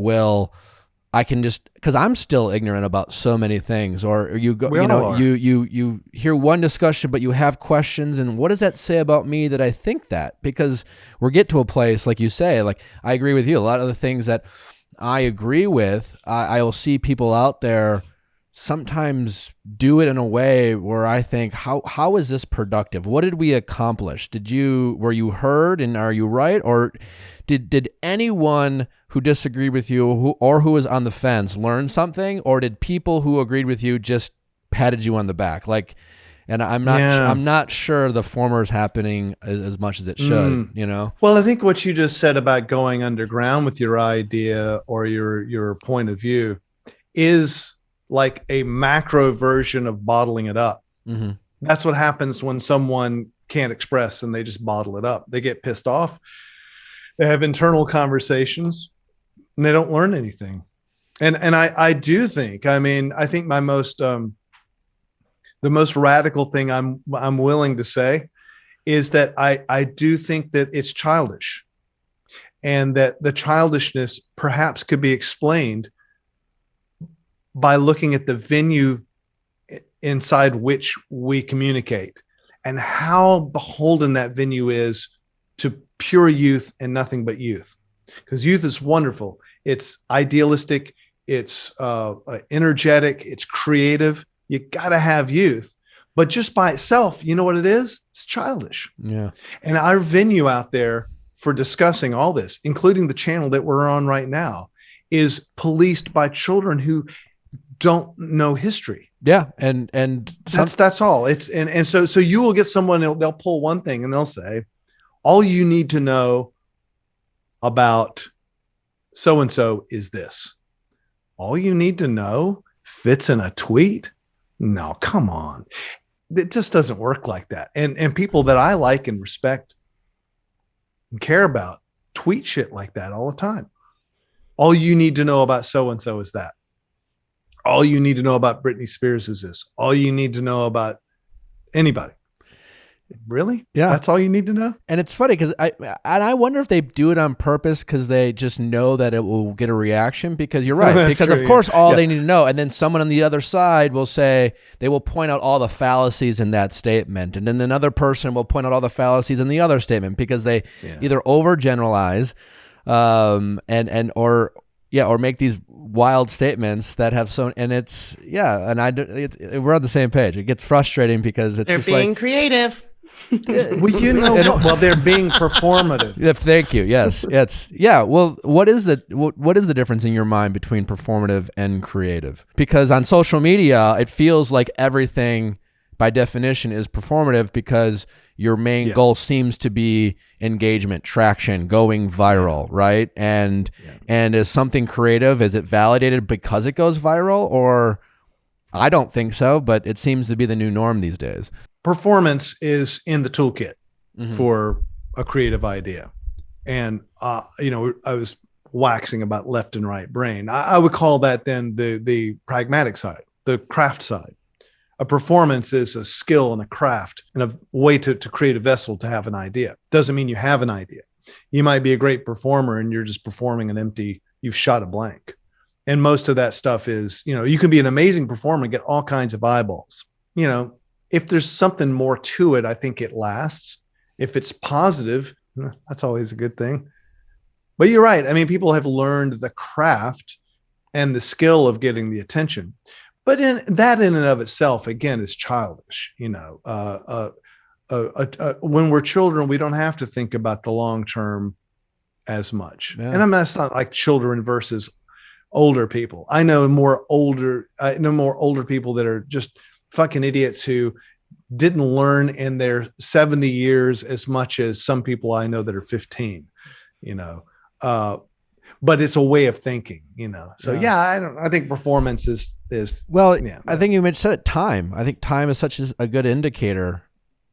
I can just, because I'm still ignorant about so many things. Or you go, you hear one discussion, but you have questions, and what does that say about me that I think that? Because we get to a place, like you say, like I agree with you. A lot of the things that I agree with, I will see people out there sometimes do it in a way where I think, how is this productive? What did we accomplish? Were you heard, and are you right? Or did anyone who disagreed with you or who was on the fence learn something, or did people who agreed with you just patted you on the back? And I'm not sure the former is happening as much as it should, Well, I think what you just said about going underground with your idea or your point of view is like a macro version of bottling it up. Mm-hmm. That's what happens when someone can't express and they just bottle it up. They get pissed off. They have internal conversations and they don't learn anything. And I do think, I think my the most radical thing I'm willing to say is that I do think that it's childish, and that the childishness perhaps could be explained by looking at the venue inside which we communicate and how beholden that venue is to pure youth and nothing but youth. Because youth is wonderful. It's idealistic. It's energetic. It's creative. You got to have youth. But just by itself, you know what it is? It's childish. Yeah. And our venue out there for discussing all this, including the channel that we're on right now, is policed by children who don't know history. Yeah. And that's all. It's and so you will get someone, they'll pull one thing and they'll say, all you need to know about so-and-so is this. All you need to know fits in a tweet. No, come on. It just doesn't work like that. And people that I like and respect and care about tweet shit like that all the time. All you need to know about so-and-so is that. All you need to know about Britney Spears is this. All you need to know about anybody. Really? Yeah. That's all you need to know? And it's funny because I wonder if they do it on purpose because they just know that it will get a reaction, because you're right. Because true, of course, all they need to know. And then someone on the other side will say, they will point out all the fallacies in that statement. And then another person will point out all the fallacies in the other statement, because they either overgeneralize or make these wild statements that have and it's, we're on the same page. It gets frustrating because it's they're being creative. Well, they're being performative. Yeah, thank you. Yes. Well, what is the difference in your mind between performative and creative? Because on social media, it feels like everything by definition is performative, because your main goal seems to be engagement, traction, going viral, right? And is something creative? Is it validated because it goes viral? Or I don't think so, but it seems to be the new norm these days. Performance is in the toolkit for a creative idea. And, I was waxing about left and right brain. I would call that then the pragmatic side, the craft side. A performance is a skill and a craft and a way to create a vessel to have an idea. Doesn't mean you have an idea. You might be a great performer and you're just performing you've shot a blank. And most of that stuff is, you can be an amazing performer and get all kinds of eyeballs. If there's something more to it, I think it lasts. If it's positive, that's always a good thing. But you're right. I mean, people have learned the craft and the skill of getting the attention. But in and of itself, again, is childish. When we're children, we don't have to think about the long term as much. Yeah. And that's not like children versus older people. I know more older people that are just fucking idiots who didn't learn in their 70 years as much as some people I know that are 15, but it's a way of thinking, So I think performance is well, I think you said it, time. I think time is such a good indicator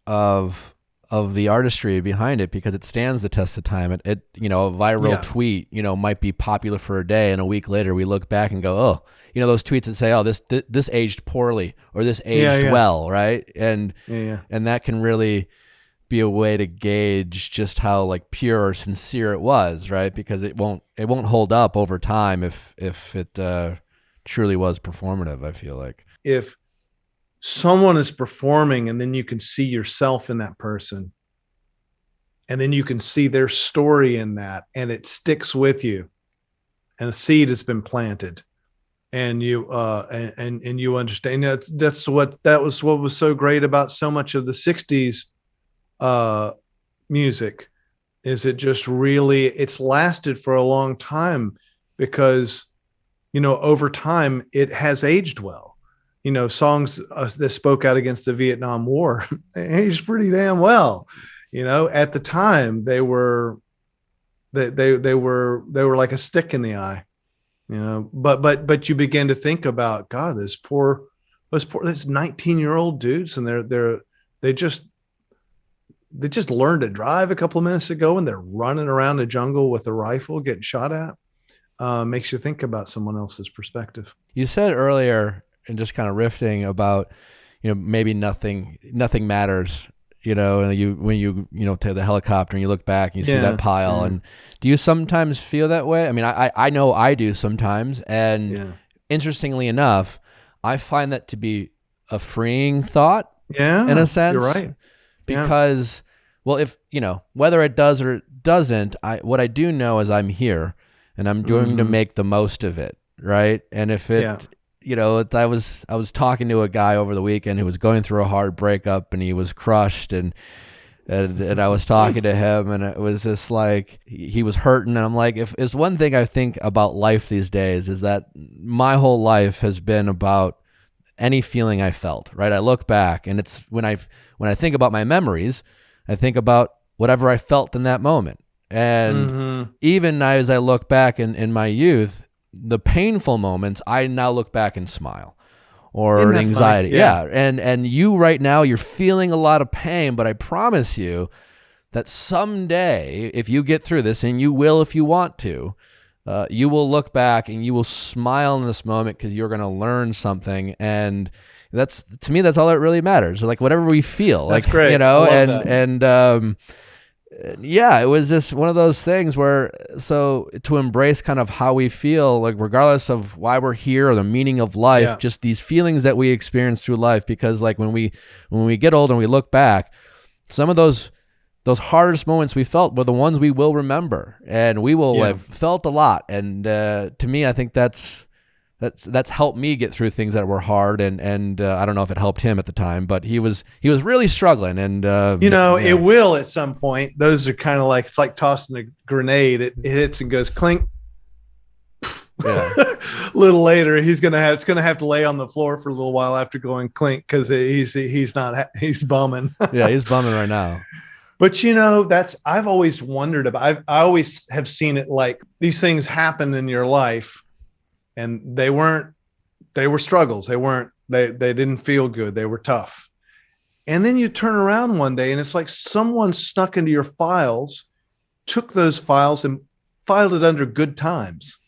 of the artistry behind it, because it stands the test of time. A viral tweet, might be popular for a day, and a week later we look back and go, oh, those tweets that say, oh, this aged poorly, or this aged well, right? And that can really be a way to gauge just how like pure or sincere it was, right? Because it won't hold up over time if it truly was performative, I feel like. If someone is performing and then you can see yourself in that person, and then you can see their story in that, and it sticks with you, and a seed has been planted, and you and you understand that was what was so great about so much of the 60s music, is it just really, it's lasted for a long time, because over time it has aged well. Songs that spoke out against the Vietnam War, they aged pretty damn well. At the time they were like a stick in the eye. But you begin to think about, God, those 19-year-old dudes, and they just learned to drive a couple of minutes ago, and they're running around the jungle with a rifle getting shot at. Makes you think about someone else's perspective. You said earlier, and just kind of riffing about, maybe nothing matters, and when you take the helicopter and you look back and you see that pile. And do you sometimes feel that way? I mean, I know I do sometimes. And interestingly enough, I find that to be a freeing thought. Yeah, in a sense. You're right. Because, well, if, whether it does or it doesn't, what I do know is I'm here. and I'm going to make the most of it. Right. And if it, I was talking to a guy over the weekend who was going through a hard breakup, and he was crushed, and I was talking to him, and it was just like, he was hurting. And I'm like, if it's one thing I think about life these days, is that my whole life has been about any feeling I felt, right? I look back, and it's when I think about my memories, I think about whatever I felt in that moment. And even as I look back in my youth, the painful moments, I now look back and smile, or anxiety. Yeah. And you right now, you're feeling a lot of pain, but I promise you that someday, if you get through this, and you will if you want to, you will look back and you will smile in this moment, because you're going to learn something. And that's, to me, that's all that really matters. Like, whatever we feel, that's like, great. It was just one of those things where, so to embrace kind of how we feel, like, regardless of why we're here or the meaning of life, just these feelings that we experience through life. Because like when we get older and we look back, some of those hardest moments we felt were the ones we will remember, and we will have felt a lot. And to me, I think that's helped me get through things that were hard. And I don't know if it helped him at the time, but he was really struggling. And it will at some point. Those are kind of like, it's like tossing a grenade. It hits and goes clink. A little later, it's gonna have to lay on the floor for a little while after going clink, because he's bumming. Yeah, he's bumming right now. But I've always wondered about. I always have seen it like these things happen in your life, and they were struggles. They didn't feel good. They were tough. And then you turn around one day, and it's like someone snuck into your files, took those files and filed it under good times.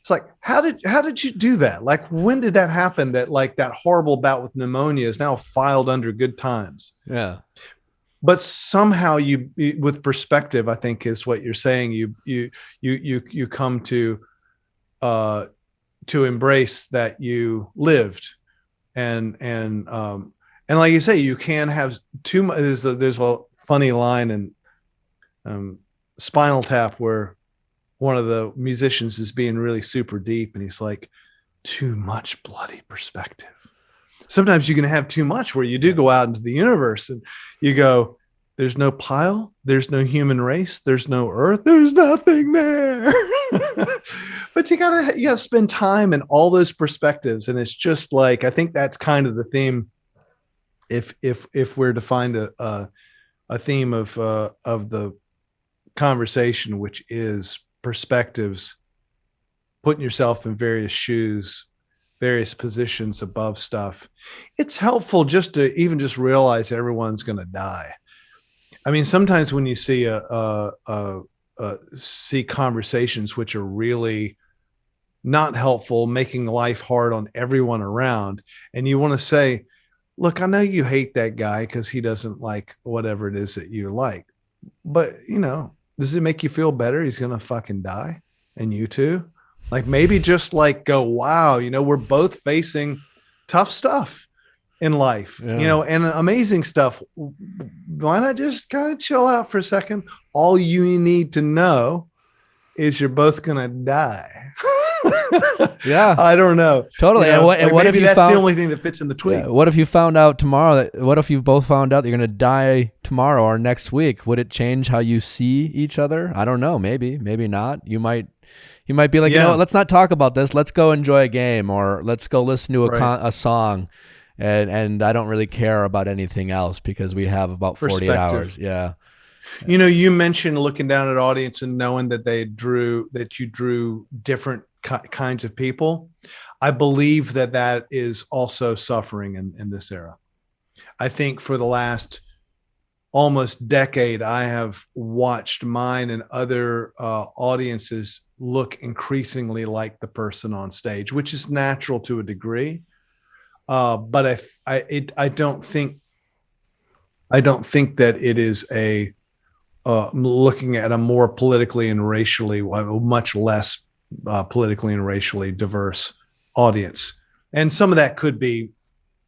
It's like, how did you do that? Like, when did that happen? That like that horrible bout with pneumonia is now filed under good times. Yeah. But somehow you, with perspective, I think is what you're saying. You come to embrace that you lived, and like you say, you can have too much. There's a funny line in Spinal Tap where one of the musicians is being really super deep, and he's like, too much bloody perspective. Sometimes you can have too much, where you do go out into the universe and you go, there's no pile, there's no human race, there's no earth, there's nothing there. But you gotta spend time in all those perspectives. And it's just like, I think that's kind of the theme. If we're to find a theme of the conversation, which is perspectives, putting yourself in various shoes, various positions above stuff, it's helpful just to even just realize everyone's going to die. I mean, sometimes when you see see conversations which are really not helpful, making life hard on everyone around, and you want to say, look, I know you hate that guy because he doesn't like whatever it is that you like, but does it make you feel better he's going to fucking die, and you too? Like, maybe just like go, wow, we're both facing tough stuff in life, and amazing stuff. Why not just kind of chill out for a second? All you need to know is you're both going to die. Yeah. I don't know. Totally. And what if that's the only thing that fits in the tweet? Yeah, what if you found out tomorrow what if you both found out that you're going to die tomorrow or next week? Would it change how you see each other? I don't know. Maybe not. You might be like, let's not talk about this. Let's go enjoy a game, or let's go listen to a song. And I don't really care about anything else because we have about 48 hours. Yeah. You mentioned looking down at audience and knowing that you drew different kinds of people. I believe that is also suffering in this era. I think for the last almost decade, I have watched mine and other audiences look increasingly like the person on stage, which is natural to a degree. But I don't think that it is looking at a more politically and racially, much less politically and racially diverse audience. And some of that could be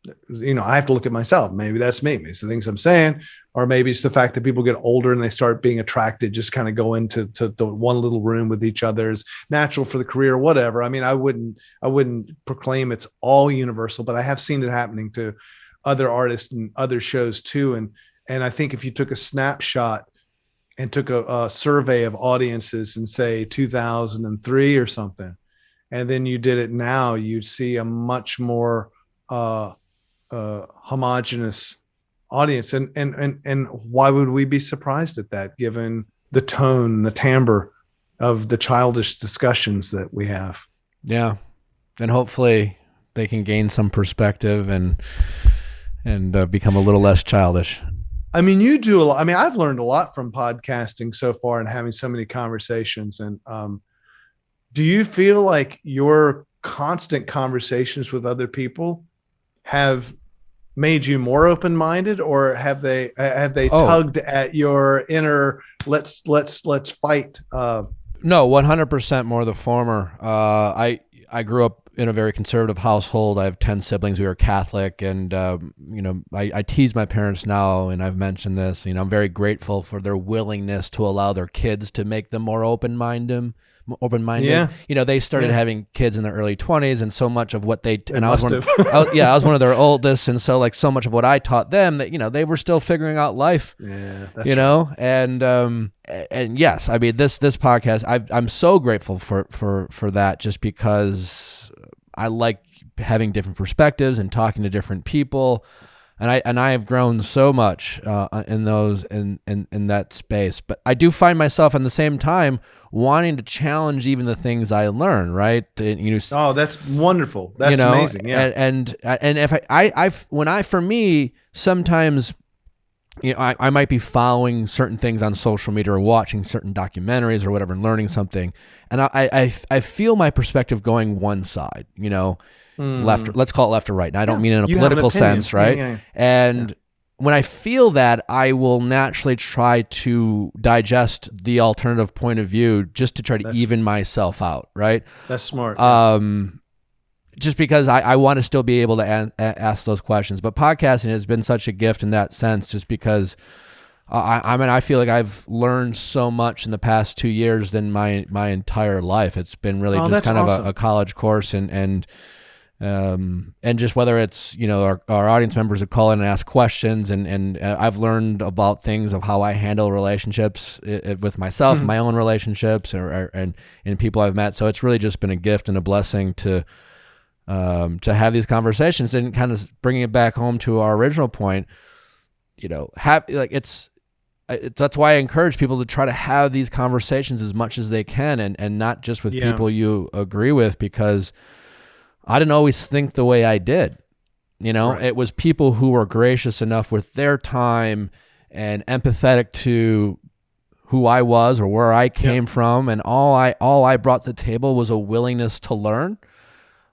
I have to look at myself. Maybe that's me. Maybe it's the things I'm saying, or maybe it's the fact that people get older and they start being attracted, just kind of go into the one little room with each other. Is natural for the career, whatever. I mean, I wouldn't proclaim it's all universal, but I have seen it happening to other artists and other shows too. And I think if you took a snapshot and took a survey of audiences in say 2003 or something, and then you did it now, you'd see a much more homogenous audience. And why would we be surprised at that, given the tone, the timbre of the childish discussions that we have? Yeah. And hopefully they can gain some perspective and become a little less childish. I mean, you do a lot. I mean, I've learned a lot from podcasting so far and having so many conversations. And do you feel like your constant conversations with other people have made you more open-minded, or have they tugged at your inner let's fight? No, 100% more the former. I grew up in a very conservative household. I have 10 siblings. We were Catholic, and I tease my parents now, and I've mentioned this. I'm very grateful for their willingness to allow their kids to make them more open-minded. Yeah. They started having kids in their early 20s, and so much of what I was one of their oldest, and so much of what I taught them that they were still figuring out life. Yeah, right. And yes, I mean this podcast, I'm so grateful for that, just because I like having different perspectives and talking to different people. And I have grown so much in that space, but I do find myself at the same time wanting to challenge even the things I learn. Right? Oh, that's wonderful. That's amazing. Yeah. And if for me sometimes, I might be following certain things on social media or watching certain documentaries or whatever and learning something, and I feel my perspective going one side. Left, let's call it left or right. And I don't mean in a political sense, right? Yeah. And when I feel that, I will naturally try to digest the alternative point of view just to try to even myself out, right? That's smart. Just because I want to still be able to ask those questions. But podcasting has been such a gift in that sense, just because I feel like I've learned so much in the past 2 years than my entire life. It's been really just kind of a college course, and just whether it's our audience members who call in and ask questions, and I've learned about things of how I handle relationships with myself, my own relationships, and people I've met. So it's really just been a gift and a blessing to have these conversations, and kind of bringing it back home to our original point. That's why I encourage people to try to have these conversations as much as they can, and not just with people you agree with, because I didn't always think the way I did. Right. It was people who were gracious enough with their time and empathetic to who I was or where I came from, and all I brought to the table was a willingness to learn.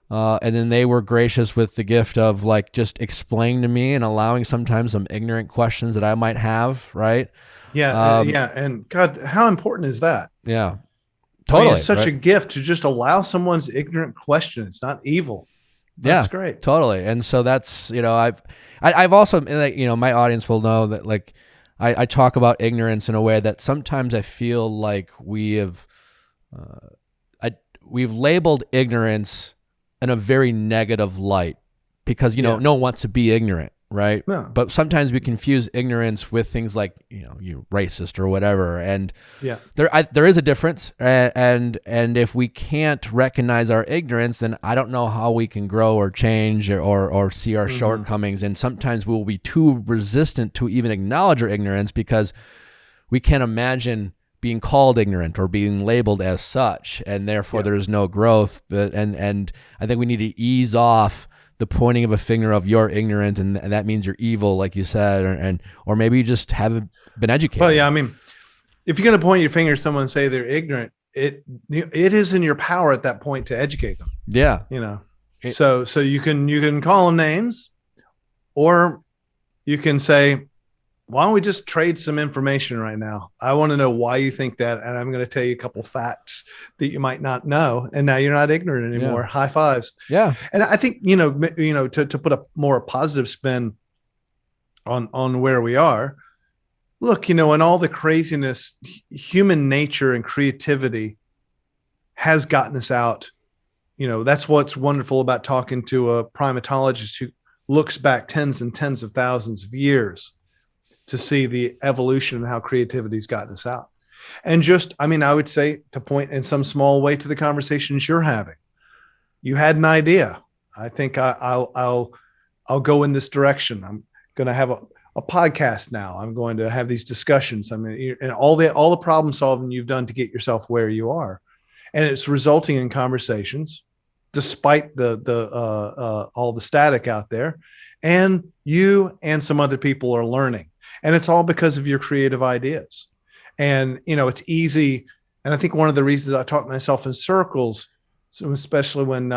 And then they were gracious with the gift of just explaining to me and allowing sometimes some ignorant questions that I might have. Right. Yeah. And God, how important is that? Yeah. Totally. I mean, it's such a gift to just allow someone's ignorant question. It's not evil. That's great. Totally. And so that's, I've also, my audience will know that I talk about ignorance in a way that sometimes I feel like we've labeled ignorance in a very negative light, because, no one wants to be ignorant. Right. No. But sometimes we confuse ignorance with things like, you're racist or whatever. And there is a difference. And if we can't recognize our ignorance, then I don't know how we can grow or change or see our shortcomings. And sometimes we'll be too resistant to even acknowledge our ignorance, because we can't imagine being called ignorant or being labeled as such. And therefore there's no growth. And I think we need to ease off the pointing of a finger of you're ignorant, and that means you're evil, like you said, or maybe you just haven't been educated. Well, yeah, I mean, if you're going to point your finger at someone and say they're ignorant, it is in your power at that point to educate them. Yeah, so you can call them names, or you can say, why don't we just trade some information right now? I want to know why you think that, and I'm going to tell you a couple facts that you might not know, and now you're not ignorant anymore. High fives. Yeah. And I think to put a more positive spin on where we are. Look, in all the craziness, human nature and creativity has gotten us out. That's what's wonderful about talking to a primatologist who looks back tens and tens of thousands of years to see the evolution and how creativity's gotten us out. And I would say, to point in some small way to the conversations you're having, you had an idea. I think I'll go in this direction. I'm going to have a podcast now. I'm going to have these discussions. And all the problem solving you've done to get yourself where you are, and it's resulting in conversations, despite all the static out there. And you and some other people are learning, and it's all because of your creative ideas. And it's easy. And I think one of the reasons I talk myself in circles, so especially when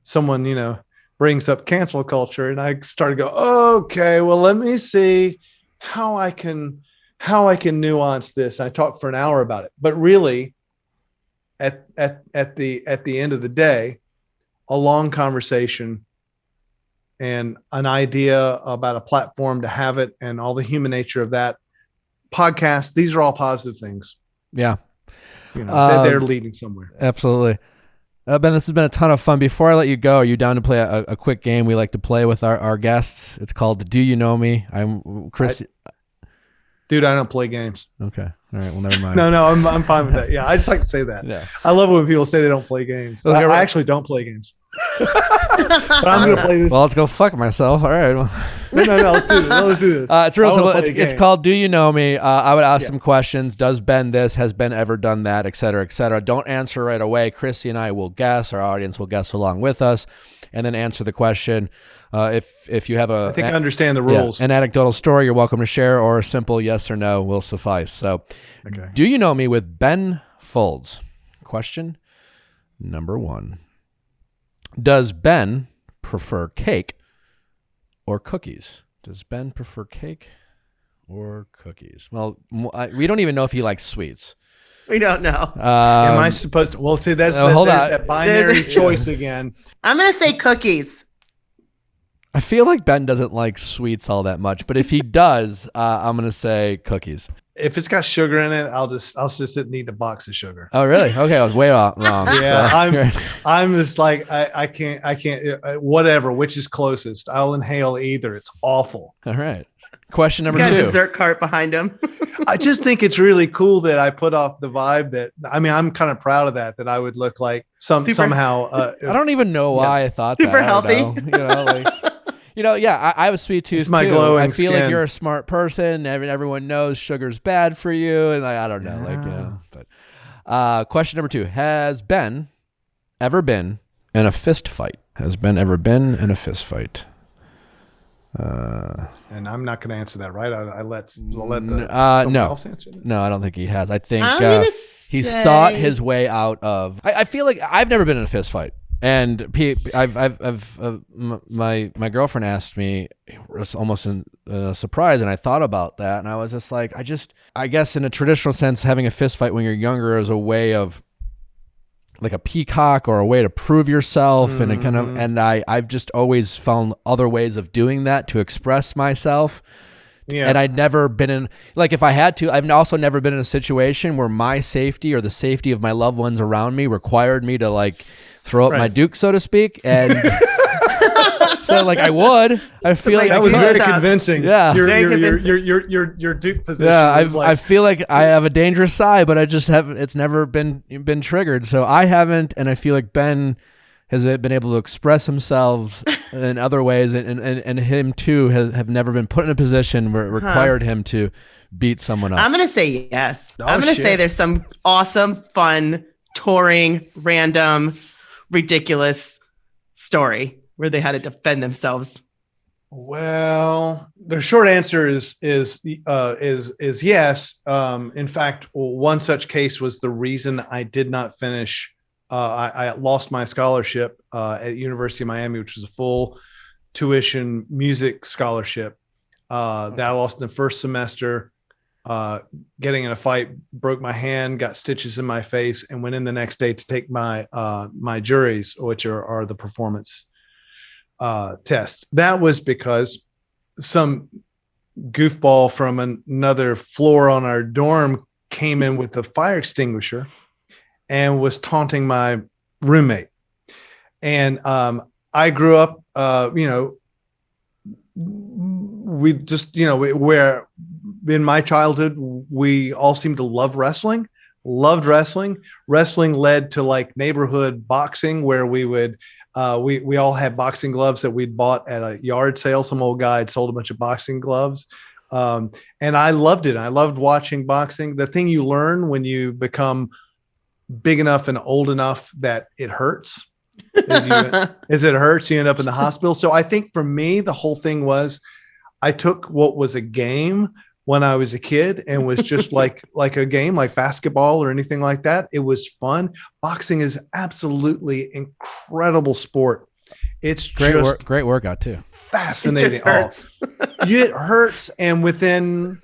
someone brings up cancel culture, and I start to go, okay, well, let me see how I can nuance this. I talk for an hour about it, but really at the end of the day, a long conversation and an idea about a platform to have it, and all the human nature of that podcast, these are all positive things. Yeah. They're leading somewhere. Absolutely. Ben, this has been a ton of fun. Before I let you go, are you down to play a quick game we like to play with our guests? It's called Do You Know Me? I'm Chris. Dude, I don't play games. Okay. All right. Well, never mind. No, I'm fine with that. Yeah, I just like to say that. Yeah. I love it when people say they don't play games. Okay, I actually don't play games. But I'm going to play this. Well, let's go fuck myself. All right. Well. No, let's do this. It's real simple. It's called Do You Know Me? I would ask some questions. Does Ben this? Has Ben ever done that? Et cetera, et cetera. Don't answer right away. Chrissy and I will guess. Our audience will guess along with us, and then answer the question. If you have I think I understand the rules. An anecdotal story you're welcome to share, or a simple yes or no will suffice. So, Do you know me with Ben Folds? Question number 1. Does Ben prefer cake or cookies? Does Ben prefer cake or cookies? Well, we don't even know if he likes sweets. We don't know. Am I supposed to? Well, see, there's that binary choice again. I'm going to say cookies. I feel like Ben doesn't like sweets all that much, but if he does, I'm going to say cookies. If it's got sugar in it, I'll just need a box of sugar. Oh, really? Okay, I was way wrong. Yeah, so. I'm just like I can't. Whatever, which is closest? I'll inhale either. It's awful. All right. Question number 2. Got a dessert cart behind him. I just think it's really cool that I put off the vibe that. I'm kind of proud of that I would look like somehow. I don't even know why I thought super that. Super healthy. I have a sweet tooth it's my too. glowing I feel skin. like you're a smart person. Everyone knows sugar's bad for you, and I don't know, But question number 2: Has Ben ever been in a fist fight? Has Ben ever been in a fist fight? And I'm not going to answer that, right? I let someone else answer that. No, I don't think he has. I think he's thought his way out of. I feel like I've never been in a fist fight. And my girlfriend asked me, it was almost a surprise, and I thought about that, and I was just like, I guess in a traditional sense, having a fist fight when you're younger is a way of like a peacock or a way to prove yourself, and it kind of, and I've just always found other ways of doing that to express myself. Yeah. And I'd never been in, like, if I had to, I've also never been in a situation where my safety or the safety of my loved ones around me required me to like throw up my Duke, so to speak. And so like I would, I feel like that was very convincing. Yeah. Your Duke position. Yeah. I feel like I have a dangerous side, but I just haven't, it's never been triggered. So I haven't. And I feel like Ben has been able to express himself in other ways, and him too have never been put in a position where it required him to beat someone up. I'm going to say yes. I'm going to say there's some awesome, fun, touring, random, ridiculous story where they had to defend themselves. Well, the short answer is yes. In fact, one such case was the reason I did not finish. I lost my scholarship at University of Miami, which was a full tuition music scholarship. that I lost in the first semester. Getting in a fight, broke my hand, got stitches in my face, and went in the next day to take my my juries, which are the performance tests. That was because some goofball from another floor on our dorm came in with a fire extinguisher and was taunting my roommate. And I grew up, we just, where in my childhood, we all seemed to loved wrestling. Wrestling led to like neighborhood boxing, where we would, we all had boxing gloves that we'd bought at a yard sale. Some old guy had sold a bunch of boxing gloves. And I loved it. I loved watching boxing. The thing you learn when you become big enough and old enough that it hurts is it hurts, you end up in the hospital. So I think for me, the whole thing was I took what was a game when I was a kid and was just like a game, like basketball or anything like that. It was fun. Boxing is absolutely incredible sport. It's great workout too. Fascinating. It just hurts. It hurts. And within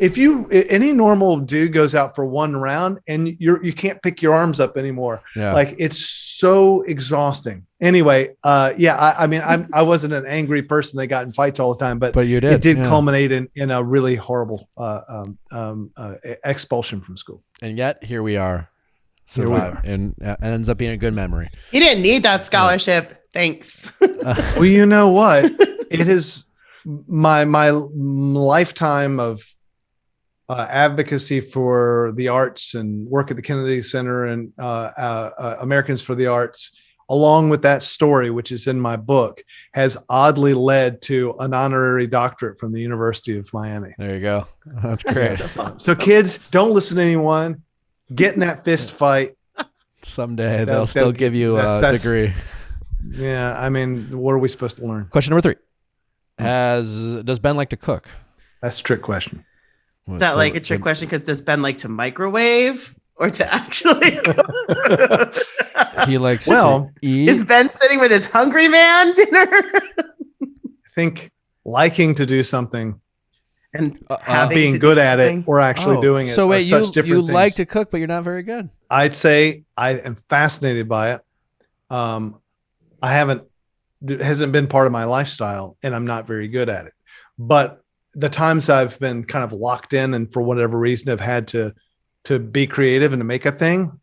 any normal dude goes out for one round and you can't pick your arms up anymore. Yeah. Like it's so exhausting. Anyway, I mean, I wasn't an angry person that got in fights all the time, but you did. It did culminate in a really horrible expulsion from school. And yet here we are, and it ends up being a good memory. You didn't need that scholarship. Thanks. Well, you know what? It is my lifetime of advocacy for the arts and work at the Kennedy Center and Americans for the Arts, along with that story, which is in my book, has oddly led to an honorary doctorate from the University of Miami. There you go. That's great. So kids, don't listen to anyone. Get in that fist fight. Someday they'll still give you a degree. Yeah. I mean, what are we supposed to learn? Question number 3. Does Ben like to cook? That's a trick question. Is that like a trick question? Because does Ben like to microwave or to actually? He likes to eat. Is Ben sitting with his hungry man dinner? I think liking to do something and being good at it or actually doing it. So wait, you like things. to cook, but you're not very good. I'd say I am fascinated by it. It hasn't been part of my lifestyle and I'm not very good at it, but the times I've been kind of locked in and for whatever reason have had to be creative and to make a thing,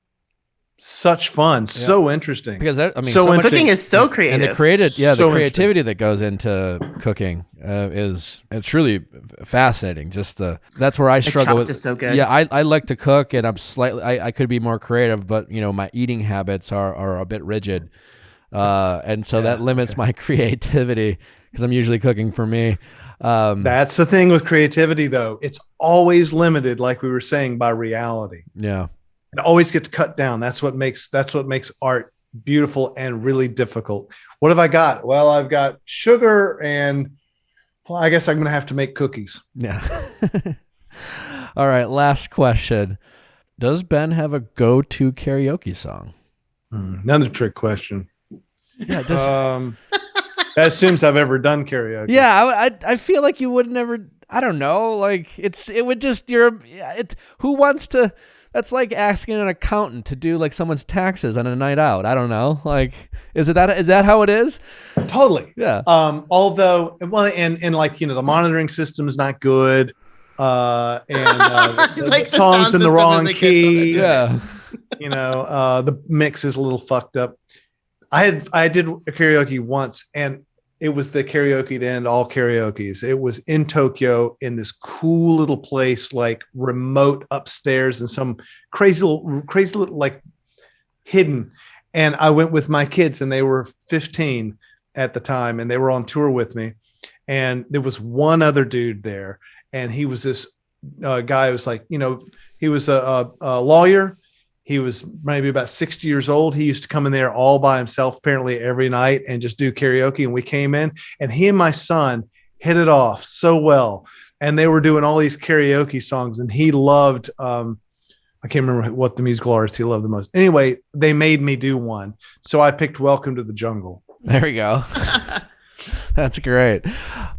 such fun, so interesting. Because cooking is so creative, and the creativity that goes into cooking it's really fascinating. That's where I struggle with. Is so good. Yeah, I like to cook, and I could be more creative, but my eating habits are a bit rigid, and so that limits my creativity because I'm usually cooking for me. That's the thing with creativity, though. It's always limited, like we were saying, by reality. Yeah. It always gets cut down. That's what makes art beautiful and really difficult. What have I got? Well, I've got sugar and I guess I'm going to have to make cookies. Yeah. All right. Last question. Does Ben have a go-to karaoke song? Another trick question. Yeah. That assumes I've ever done karaoke. Yeah. I feel like you would never, I don't know. Like who wants to, that's like asking an accountant to do like someone's taxes on a night out. I don't know. Like, is that how it is? Totally. Yeah. Although, and like, the monitoring system is not good. And the songs in the wrong key. Yeah. The mix is a little fucked up. I did a karaoke once, and it was the karaoke to end all karaoke's. It was in Tokyo in this cool little place, like remote upstairs in some crazy little like hidden. And I went with my kids, and they were 15 at the time, and they were on tour with me. And there was one other dude there, and he was this guy who was like, he was a lawyer. He was maybe about 60 years old. He used to come in there all by himself, apparently every night, and just do karaoke. And we came in, and he and my son hit it off so well. And they were doing all these karaoke songs, and he loved, I can't remember what the musical artist he loved the most. Anyway, they made me do one. So I picked Welcome to the Jungle. There we go. That's great.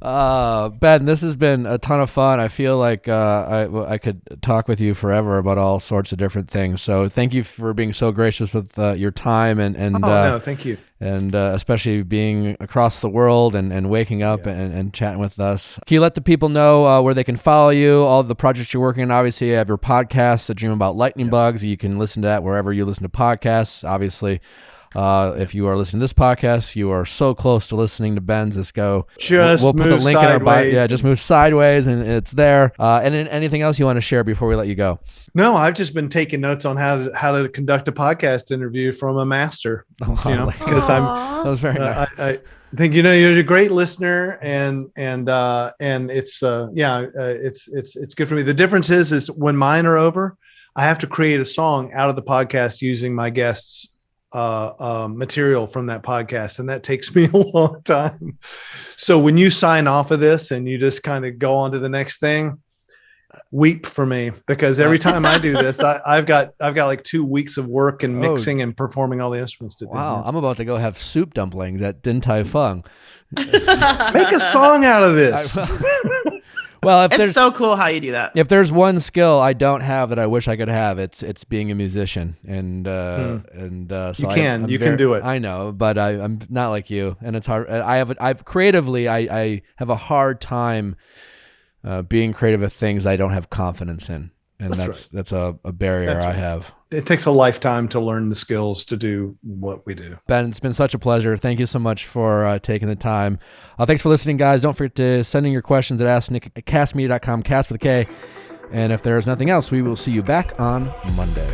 Ben, this has been a ton of fun. I feel like I could talk with you forever about all sorts of different things. So thank you for being so gracious with your time and no, thank you. And especially being across the world and waking up and chatting with us. Can you let the people know where they can follow you, all the projects you're working on? Obviously, you have your podcast, The Dream About Lightning Bugs. You can listen to that wherever you listen to podcasts. Obviously, if you are listening to this podcast, you are so close to listening to Ben's. Let's go. We'll put the link in our bio. Yeah, just move sideways and it's there. And anything else you want to share before we let you go? No, I've just been taking notes on how to conduct a podcast interview from a master. Because that was very nice. I think you're a great listener, and it's it's good for me. The difference is when mine are over, I have to create a song out of the podcast using my guests' material from that podcast, and that takes me a long time. So when you sign off of this and you just kind of go on to the next thing, weep for me, because every time I do this, I've got like 2 weeks of work and mixing and performing all the instruments to do. Wow, I'm about to go have soup dumplings at Din Tai Fung. Make a song out of this. Well, it's so cool how you do that. If there's one skill I don't have that I wish I could have, it's being a musician, and so you can do it. I know, but I'm not like you, and it's hard. I've creatively I have a hard time being creative with things I don't have confidence in, and that's a barrier I have. It takes a lifetime to learn the skills to do what we do. Ben, it's been such a pleasure. Thank you so much for taking the time. Thanks for listening, guys. Don't forget to send in your questions at asknick@castmedia.com, cast with a K. And if there's nothing else, we will see you back on Monday.